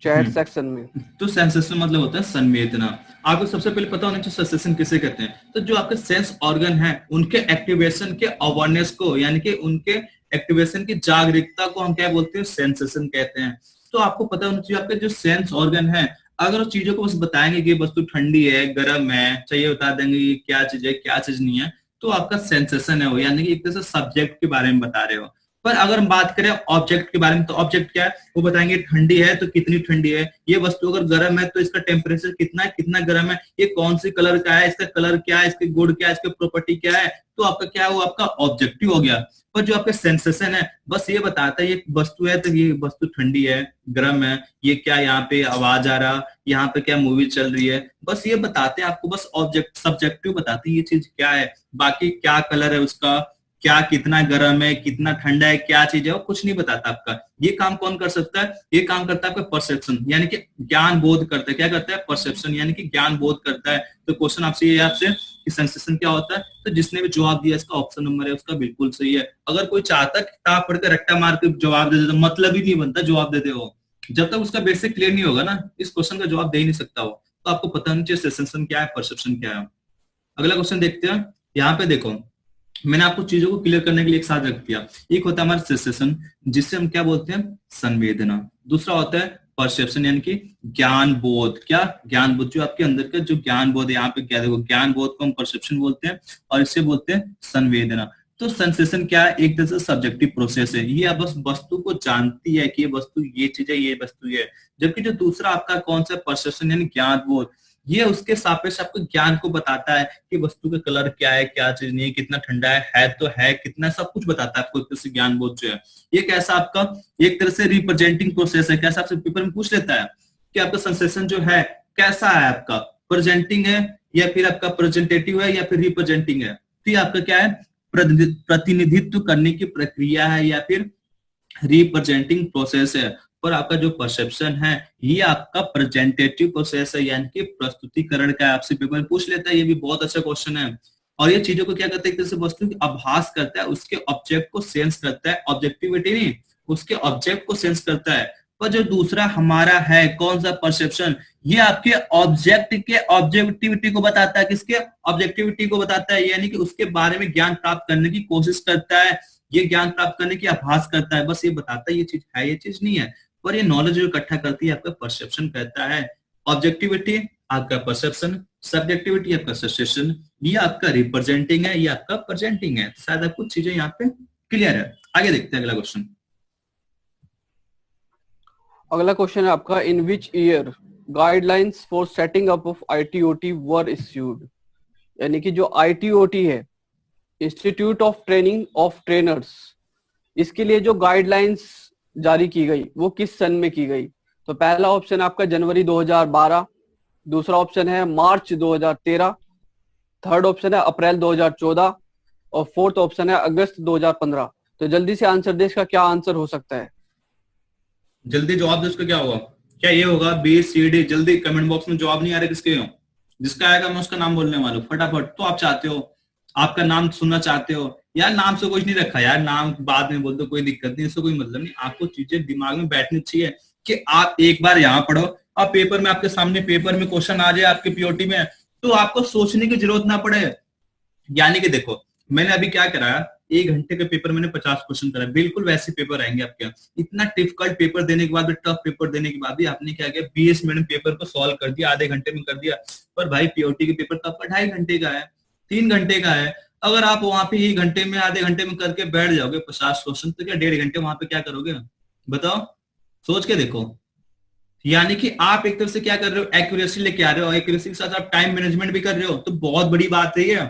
चैट सेक्शन में। तो सेंसेशन मतलब होता है संवेदना। आपको सबसे पहले पता होना चाहिए सेंसेशन किसे कहते हैं। तो जो आपके सेंस ऑर्गन है उनके एक्टिवेशन के अवेयरनेस को, यानी कि उनके एक्टिवेशन की जागरूकता को हम क्या बोलते हैं, सेंसेशन कहते हैं। तो आपको पता होना चाहिए आपके जो सेंस ऑर्गन है, अगर उस चीजों को बस बताएंगे कि वस्तु ठंडी है, गर्म है, चाहिए बता देंगे कि क्या चीज है क्या चीज नहीं है, तो आपका सेंसेशन है वो, यानी कि एक तरह से सब्जेक्ट के बारे में बता रहे हो। पर अगर हम बात करें ऑब्जेक्ट के बारे में, तो ऑब्जेक्ट क्या है, वो बताएंगे ठंडी है तो कितनी ठंडी है, ये वस्तु अगर गर्म है तो इसका टेम्परेचर कितना है, कितना गर्म है, ये कौन सी कलर का है, इसका कलर क्या है, इसके गुण क्या है, इसके प्रॉपर्टी क्या है। तो आपका क्या है, वो आपका ऑब्जेक्टिव हो गया। पर जो आपका सेंसेशन है बस ये बताता है ये वस्तु है तो ये वस्तु ठंडी है, गर्म है, ये क्या यहाँ पे आवाज आ रहा, यहाँ पे क्या मूवी चल रही है, बस ये बताते हैं आपको, बस ऑब्जेक्ट सब्जेक्टिव बताते हैं ये चीज क्या है। बाकी क्या कलर है उसका, क्या कितना गर्म है, कितना ठंडा है, क्या चीज है, वो कुछ नहीं बताता आपका। ये काम कौन कर सकता है, ये काम करता है आपका परसेप्शन, यानी कि ज्ञान बोध करता है। क्या करता है, परसेप्शन, यानी कि ज्ञान बोध करता है। तो क्वेश्चन आपसे ये आपसे कि सेंसेशन क्या होता है, तो जिसने भी जवाब दिया इसका ऑप्शन नंबर है उसका बिल्कुल सही है। अगर कोई चाहता है किताब पढ़कर रट्टा मार के जवाब दे दे तो मतलब ही नहीं बनता जवाब देते हो। जब तक उसका बेसिक क्लियर नहीं होगा ना, इस क्वेश्चन का जवाब दे ही नहीं सकता वो। तो आपको पता नहीं चाहिए सेंसेशन क्या है, परसेप्शन क्या है। अगला क्वेश्चन देखते हैं। यहाँ पे देखो, मैंने आपको चीजों को क्लियर करने के लिए एक साथ रख दिया। एक होता है हमारा सेंसेशन, जिससे हम क्या बोलते हैं, संवेदना। दूसरा होता है परसेप्शन, यानी कि ज्ञान बोध। क्या ज्ञान बोध, जो आपके अंदर का जो ज्ञान बोध है, यहाँ पे क्या देखो, ज्ञान बोध को हम परसेप्शन बोलते हैं और इसे बोलते हैं संवेदना। तो सेंसेशन क्या है, एक तरह से सब्जेक्टिव प्रोसेस है। ये बस वस्तु को जानती है कि ये वस्तु ये चीज है, ये वस्तु ये। जबकि जो दूसरा आपका कौन सा परसेप्शन, यानी ज्ञान बोध, ये उसके सापेक्ष आपको ज्ञान को बताता है कि वस्तु का कलर क्या है, क्या चीज नहीं है, कितना ठंडा है तो है, कितना, सब कुछ बताता है आपको। एक तरह से ज्ञान बोध जो है ये कैसा आपका एक तरह से रिप्रेजेंटिंग प्रोसेस है। कैसा आपसे पेपर में पूछ लेता है कि आपका सेंसेशन जो है कैसा है, आपका प्रेजेंटिंग है या फिर आपका प्रेजेंटेटिव है या फिर रिप्रेजेंटिंग है। तो ये आपका क्या है, प्रतिनिधित्व करने की प्रक्रिया है या फिर रिप्रेजेंटिंग प्रोसेस है। पर आपका जो परसेप्शन है ये आपका प्रेजेंटेटिव प्रोसेस है, यानी कि प्रस्तुतिकरण का। आपसे पेपर में पूछ लेता है, ये भी बहुत अच्छा क्वेश्चन है। और ये चीजों को क्या करता है, एक तरह से वस्तु की आभास करता है, उसके ऑब्जेक्ट को सेंस करता है, ऑब्जेक्टिविटी नहीं, उसके ऑब्जेक्ट को सेंस करता है। पर जो दूसरा हमारा है कौन सा परसेप्शन, ये आपके ऑब्जेक्ट के ऑब्जेक्टिविटी को बताता है, किसके ऑब्जेक्टिविटी को बताता है, यानी कि उसके बारे में ज्ञान प्राप्त करने की कोशिश करता है, ये ज्ञान प्राप्त करने की आभास करता है, बस ये बताता है ये चीज है ये चीज नहीं है। पर ये नॉलेज जो इकट्ठा करती है आपका परसेप्शन कहता है। ऑब्जेक्टिविटी आपका परसेप्शन, सब्जेक्टिविटी आपका ससेशन, ये आपका रिप्रेजेंटिंग है, ये आपका प्रेजेंटिंग है। शायद आप कुछ चीजें यहाँ पे क्लियर है। आगे देखते हैं अगला क्वेश्चन। अगला क्वेश्चन है आपका, in which year guidelines for setting up of ITOT were issued. यानी कि जो आईटीओटी है, institute of training of trainers, इसके लिए जो गाइडलाइंस जारी की गई वो किस सन में की गई? तो पहला ऑप्शन आपका जनवरी 2012, दूसरा ऑप्शन है मार्च 2013, थर्ड ऑप्शन है अप्रैल 2014 और फोर्थ ऑप्शन है अगस्त 2015। तो जल्दी से आंसर दे, इसका क्या आंसर हो सकता है? जल्दी जवाब दो, इसका क्या होगा? क्या ये होगा बी सी डी? जल्दी कमेंट बॉक्स में जवाब नहीं आ रहा किसके हो, जिसका आएगा मैं उसका नाम बोलने वाला हूं फटाफट। तो आप चाहते हो, आपका नाम सुनना चाहते हो यार? नाम से कुछ नहीं रखा यार, नाम बाद में बोल दो, कोई दिक्कत नहीं, इससे कोई मतलब नहीं। आपको चीजें दिमाग में बैठनी चाहिए कि आप एक बार यहाँ पढ़ो, अब पेपर में आपके सामने पेपर में क्वेश्चन आ जाए आपके पीओटी में, तो आपको सोचने की जरूरत ना पड़े। यानी कि देखो मैंने अभी क्या कराया, 1 घंटे के पेपर मैंने 50 क्वेश्चन कराया, बिल्कुल वैसे पेपर आएंगे आपके यहाँ। इतना डिफिकल्ट पेपर देने के बाद भी, टफ पेपर देने के बाद भी आपने क्या किया, 20 मिनट पेपर को सॉल्व कर दिया, आधे घंटे में कर दिया। पर भाई पीओटी के पेपर तो आपका 2.5 घंटे का है, 3 घंटे का है। अगर आप वहां पे 1 घंटे में आधे घंटे में करके बैठ जाओगे 50 क्वेश्चन, तो क्या 1.5 घंटे वहां पे क्या करोगे बताओ? सोच के देखो। यानी कि आप एक तरफ से क्या कर रहे हो, एक्यूरेसी लेके आ रहे हो, एक्यूरेसी के साथ आप टाइम मैनेजमेंट भी कर रहे हो, तो बहुत बड़ी बात है ये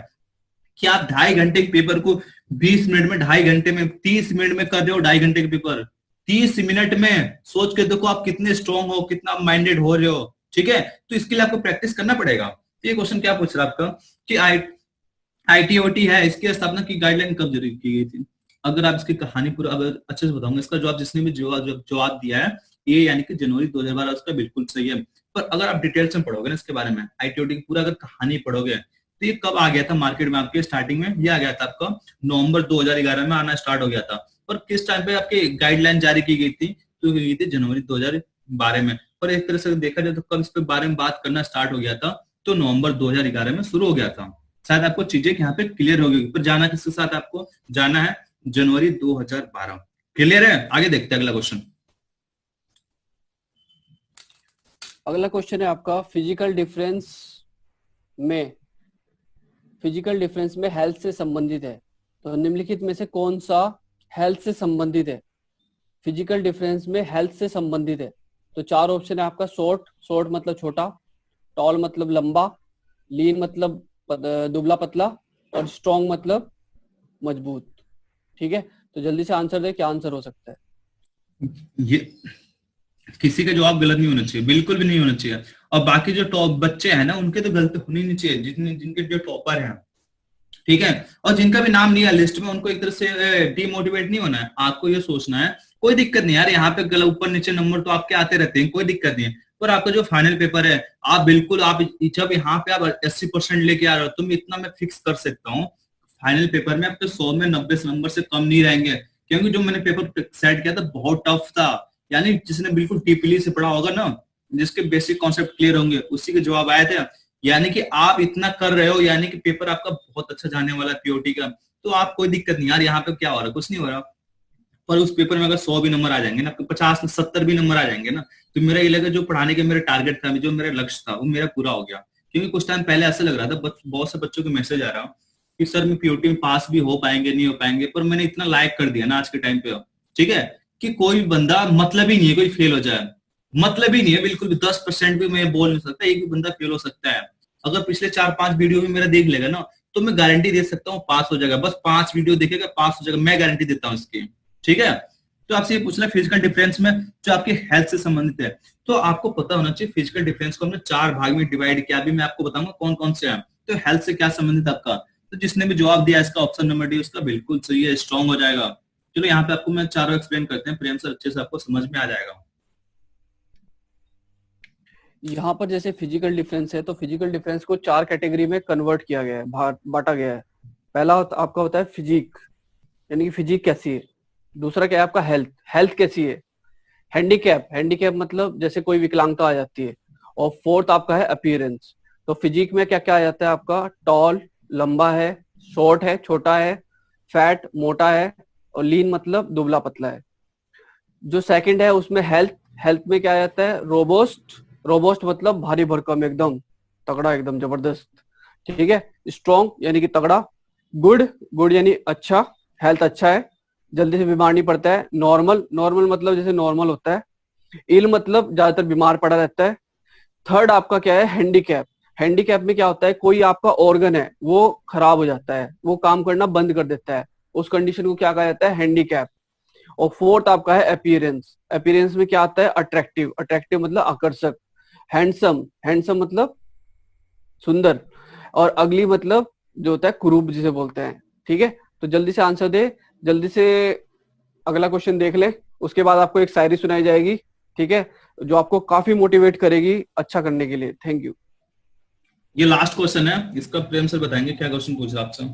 कि आप 2.5 घंटे के पेपर को 20 मिनट में, 2.5 घंटे में, 30 मिनट में कर रहे हो। 2.5 घंटे के पेपर 30 मिनट में, सोच के देखो आप कितने स्ट्रॉन्ग हो, कितना माइंडेड हो रहे हो। ठीक है, तो इसके लिए आपको प्रैक्टिस करना पड़ेगा। तो ये क्वेश्चन क्या पूछ रहा है आपका कि आईटीओटी है, इसकी स्थापना की गाइडलाइन कब जारी की गई थी? अगर आप इसकी कहानी पूरा अच्छे से बताऊंगा, इसका जवाब जिसने भी जवाब दिया है ये, यानी कि जनवरी 2012, उसका बिल्कुल सही है। पर अगर आप डिटेल्स में पढ़ोगे ना इसके बारे में, आईटीओटी की पूरा अगर कहानी पढ़ोगे, तो ये कब आ गया था मार्केट में आपके? स्टार्टिंग में ये आ गया था आपका नवंबर 2011 में आना स्टार्ट हो गया था। पर किस टाइम पे आपकी गाइडलाइन जारी की गई थी? तो की थी जनवरी 2012 में। पर एक तरह से देखा जाए तो कब इस पे बारे में बात करना स्टार्ट हो गया था? तो नवंबर 2011 में शुरू हो गया था। शायद आपको चीजें यहाँ पे क्लियर हो गई। पर जाना किसके साथ? आपको जाना है जनवरी 2012। क्लियर है? आगे देखते हैं अगला क्वेश्चन। अगला क्वेश्चन है आपका, फिजिकल डिफरेंस में हेल्थ से संबंधित है। तो निम्नलिखित में से कौन सा हेल्थ से संबंधित है? फिजिकल डिफरेंस में हेल्थ से संबंधित है। तो 4 ऑप्शन है आपका, शॉर्ट मतलब छोटा, टॉल मतलब लंबा, लीन मतलब दुबला पतला और स्ट्रॉन्ग मतलब मजबूत। ठीक है, तो जल्दी से आंसर दे, क्या आंसर हो सकता है? ये किसी का जवाब गलत नहीं होना चाहिए, बिल्कुल भी नहीं होना चाहिए। और बाकी जो टॉप बच्चे हैं ना, उनके तो गलती होनी नहीं चाहिए, जिनके जो टॉपर हैं। ठीक है, और जिनका भी नाम नहीं है लिस्ट में, उनको एक तरह से डिमोटिवेट नहीं होना है। आपको ये सोचना है कोई दिक्कत नहीं यार, यहाँ पे गलत ऊपर नीचे नंबर तो आपके आते रहते हैं, कोई दिक्कत नहीं है। पर आपका जो फाइनल पेपर है, आप बिल्कुल, आप जब यहाँ पे आप 80% लेके आ रहे हो, तो मैं इतना मैं फिक्स कर सकता हूँ, फाइनल पेपर में आपके 100 में 90 नंबर से कम नहीं रहेंगे। क्योंकि जो मैंने पेपर सेट किया था बहुत टफ था। यानी जिसने बिल्कुल डीपली से पढ़ा होगा ना, जिसके बेसिक कॉन्सेप्ट क्लियर होंगे, उसी के जवाब आए थे। यानी कि आप इतना कर रहे हो, यानी कि पेपर आपका बहुत अच्छा जाने वाला है पीओटी का। तो आप कोई दिक्कत नहीं यार, यहाँ पे क्या हो रहा है, कुछ नहीं हो रहा। पर उस पेपर में अगर 100 भी नंबर आ जाएंगे ना, 50 70 भी नंबर आ जाएंगे ना, तो मेरा ये लगा जो पढ़ाने के मेरा टारगेट था, जो मेरा लक्ष्य था, वो मेरा पूरा हो गया। क्योंकि कुछ टाइम पहले ऐसा लग रहा था, बहुत से बच्चों के मैसेज आ रहा कि सर मैं पीओटी में पास भी हो पाएंगे नहीं हो पाएंगे। पर मैंने इतना लाइक कर दिया ना आज के टाइम पे, ठीक है, कि कोई बंदा मतलब ही नहीं है कोई फेल हो जाए, मतलब ही नहीं है बिल्कुल भी। 10% भी मैं बोल नहीं सकता एक भी बंदा फेल हो सकता है। अगर पिछले 4-5 वीडियो भी मेरा देख लेगा ना, तो मैं गारंटी दे सकता हूँ पास हो जाएगा। बस 5 वीडियो देखेगा पास हो जाएगा, मैं गारंटी देता हूँ इसकी। ठीक है, तो आपसे ये पूछना फिजिकल डिफरेंस में जो आपकी हेल्थ से संबंधित है, तो आपको पता होना चाहिए फिजिकल डिफरेंस को हमने 4 भाग में डिवाइड किया। अभी मैं आपको बताऊंगा कौन कौन से हैं। तो हेल्थ से क्या संबंधित आपका, तो जिसने भी जवाब दिया इसका ऑप्शन नंबर डी उसका बिल्कुल सही है, स्ट्रॉन्ग हो जाएगा। चलो यहाँ पे आपको मैं चारों एक्सप्लेन करते हैं प्रेम से, अच्छे से आपको समझ में आ जाएगा। यहाँ पर जैसे फिजिकल डिफरेंस है, तो फिजिकल डिफरेंस को 4 कैटेगरी में कन्वर्ट किया गया है, बांटा गया है। पहला आपका होता है फिजिक, यानी कि फिजिक कैसी है। दूसरा क्या है आपका हेल्थ, हेल्थ कैसी है। हैंडीकैप, हैंडीकैप मतलब जैसे कोई विकलांगता आ जाती है। और फोर्थ आपका है अपीयरेंस। तो फिजिक में क्या क्या आ जाता है आपका, टॉल लंबा है, शॉर्ट है छोटा है, फैट मोटा है, और लीन मतलब दुबला पतला है। जो सेकंड है उसमें हेल्थ, हेल्थ में क्या आ जाता है, रोबोस्ट, रोबोस्ट मतलब भारी भरकम एकदम तगड़ा एकदम जबरदस्त, ठीक है। स्ट्रॉन्ग यानी कि तगड़ा। गुड, गुड यानी अच्छा, हेल्थ अच्छा है, जल्दी से बीमार नहीं पड़ता है। नॉर्मल, नॉर्मल मतलब जैसे नॉर्मल होता है। इल मतलब ज्यादातर बीमार पड़ा रहता है। थर्ड आपका क्या है, हैंडीकैप। हैंडीकैप में क्या होता है, कोई आपका ऑर्गन है वो खराब हो जाता है, वो काम करना बंद कर देता है, उस कंडीशन को क्या कहा जाता है, हैंडीकैप। और फोर्थ आपका है अपीयरेंस। अपीयरेंस में क्या आता है, अट्रैक्टिव, अट्रैक्टिव मतलब आकर्षक। हैंडसम, हैंडसम मतलब सुंदर। और अगली मतलब जो होता है कुरूप जिसे बोलते हैं, ठीक है। तो जल्दी से आंसर दे, जल्दी से अगला क्वेश्चन देख ले, उसके बाद आपको एक शायरी सुनाई जाएगी, ठीक है, जो आपको काफी मोटिवेट करेगी अच्छा करने के लिए। Thank you. ये लास्ट क्वेश्चन है, इसका प्रेम सर बताएंगे क्या क्वेश्चन पूछ रहा आपसे।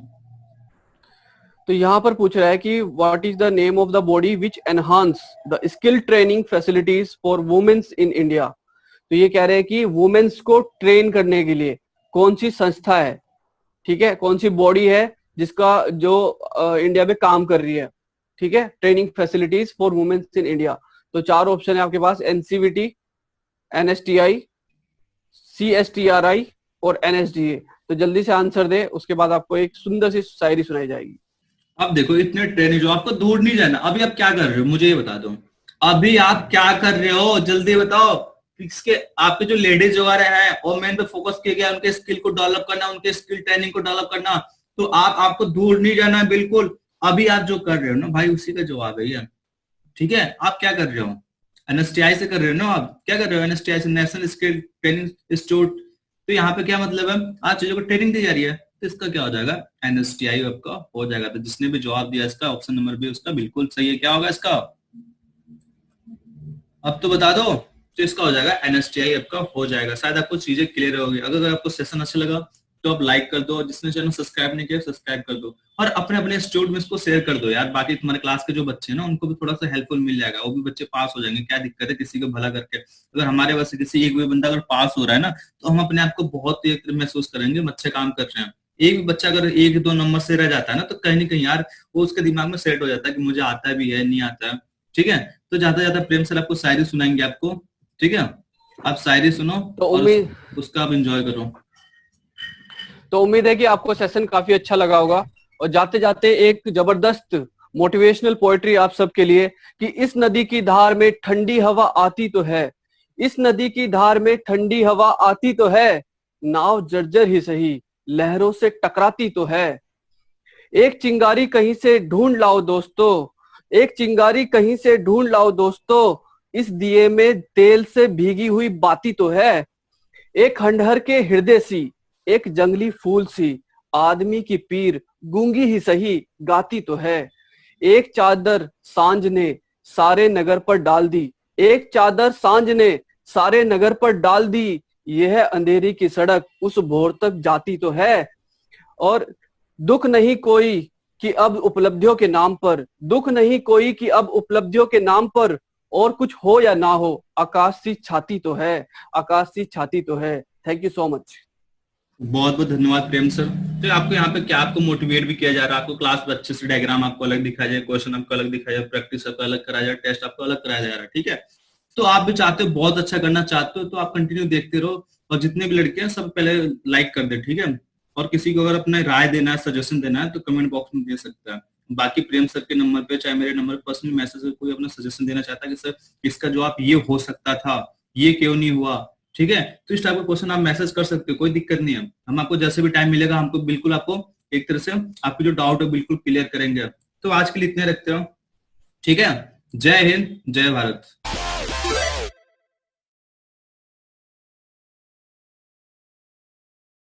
तो यहाँ पर पूछ रहा है कि what is the name of the body which enhance the skill training facilities for womens in India. तो ये कह रहे हैं कि वुमेन्स को ट्रेन करने के लिए कौन सी संस्था है, ठीक है, कौन सी बॉडी है जिसका जो इंडिया में काम कर रही है, ठीक है, training facilities for womens in India. तो चार ऑप्शन है आपके पास, एनसीवीटी, एनएसटीआई, सीएसटीआरआई और एनएसडीए। तो जल्दी से आंसर दे, उसके बाद आपको एक सुंदर सी शायरी सुनाई जाएगी। अब देखो इतने ट्रेन जो आपको दूर नहीं जाना, अभी आप क्या कर रहे हो मुझे ये बता दो, अभी आप क्या कर रहे हो जल्दी बताओ। इसके आपके जो लेडीज वगैरह हैं और मेन पे फोकस किया गया उनके स्किल को डेवलप करना, उनके स्किल ट्रेनिंग को डेवलप करना। तो आपको दूर नहीं जाना है बिल्कुल। अभी आप जो कर रहे हो ना भाई उसी का जवाब है ये, ठीक है। आप क्या कर रहे हो, एनएसटीआई से कर रहे हो ना, आप क्या कर रहे हो, एनएसटीआई से, नेशनल स्किल ट्रेनिंग इंस्टीट्यूट। तो यहाँ पे क्या मतलब है, आज चीजों को ट्रेनिंग दी जा रही है, तो इसका क्या हो जाएगा, एनएसटीआई आपका हो जाएगा। तो जिसने भी जवाब दिया इसका ऑप्शन नंबर बी उसका बिल्कुल सही है। क्या होगा इसका, अब तो बता दो। तो इसका हो जाएगा एनएसटीआई आपका हो जाएगा। शायद आपको चीजें क्लियर होगी। अगर आपको सेशन अच्छा लगा तो आप लाइक कर दो, जिसने चैनल सब्सक्राइब नहीं किया सब्सक्राइब कर दो, और अपने अपने स्टूडेंट में इसको शेयर कर दो यार। बाकी तुम्हारे क्लास के जो बच्चे हैं ना उनको भी थोड़ा सा हेल्पफुल मिल जाएगा, वो भी बच्चे पास हो जाएंगे। क्या दिक्कत है किसी को भला करके, अगर हमारे वजह से किसी एक भी बंदा अगर पास हो रहा है ना तो हम अपने आप को बहुत महसूस करेंगे, हम अच्छे काम कर रहे हैं। एक भी बच्चा अगर एक दो नंबर से रह जाता है ना तो कहीं ना कहीं यार वो उसके दिमाग में सेट हो जाता है कि मुझे आता भी है नहीं आता है, ठीक है। तो ज्यादा ज्यादा प्रेम सर आपको शायरी सुनाएंगे आपको, ठीक है। आप शायरी सुनो तो और उम्मीद उसका आप एंजॉय करो। तो उम्मीद है कि आपको सेशन काफी अच्छा लगा होगा। और जाते जाते एक जबरदस्त मोटिवेशनल पोएट्री आप सबके लिए, कि इस नदी की धार में ठंडी हवा आती तो है, इस नदी की धार में ठंडी हवा आती तो है, नाव जर्जर ही सही लहरों से टकराती तो है। एक चिंगारी कहीं से ढूंढ लाओ दोस्तों, एक चिंगारी कहीं से ढूंढ लाओ दोस्तों, इस दिए में तेल से भीगी हुई बाती तो है। एक खंडहर के हृदय सी, एक जंगली फूल सी, आदमी की पीर गूंगी ही सही गाती तो है। एक चादर सांझ ने सारे नगर पर डाल दी, एक चादर सांझ ने सारे नगर पर डाल दी, यह अंधेरी की सड़क उस भोर तक जाती तो है। और दुख नहीं कोई कि अब उपलब्धियों के नाम पर, दुख नहीं कोई कि अब उपलब्धियों के नाम पर, और कुछ हो या ना हो आकाश सी छाती तो है, आकाश सी छाती तो है। Thank you so much. बहुत बहुत धन्यवाद प्रेम सर। तो आपको यहाँ पे क्या आपको मोटिवेट भी किया जा रहा है, आपको क्लास में अच्छे से डायग्राम आपको अलग दिखाया जाए, क्वेश्चन आपको अलग दिखाया जाए, प्रैक्टिस आपको अलग कराया जाए, टेस्ट आपको अलग कराया जा रहा है, ठीक है। तो आप भी चाहते हो बहुत अच्छा करना चाहते हो तो आप कंटिन्यू देखते रहो। और जितने भी लड़के हैं सब पहले लाइक कर दे, ठीक है। और किसी को अगर अपना राय देना है सजेशन देना है तो कमेंट बॉक्स में दे सकता है। बाकी प्रेम सर के नंबर पे चाहे मेरे नंबर पर पर्सनल मैसेज से कोई अपना सजेशन देना चाहता है कि सर इसका जवाब ये हो सकता था, ये क्यों नहीं हुआ, ठीक है। तो इस टाइप का क्वेश्चन आप मैसेज कर सकते हो, कोई दिक्कत नहीं है। हम आपको जैसे भी टाइम मिलेगा हमको बिल्कुल आपको एक तरह से आपके जो डाउट है बिल्कुल क्लियर करेंगे। तो आज के लिए इतने रखते हो, ठीक है। जय हिंद जय भारत।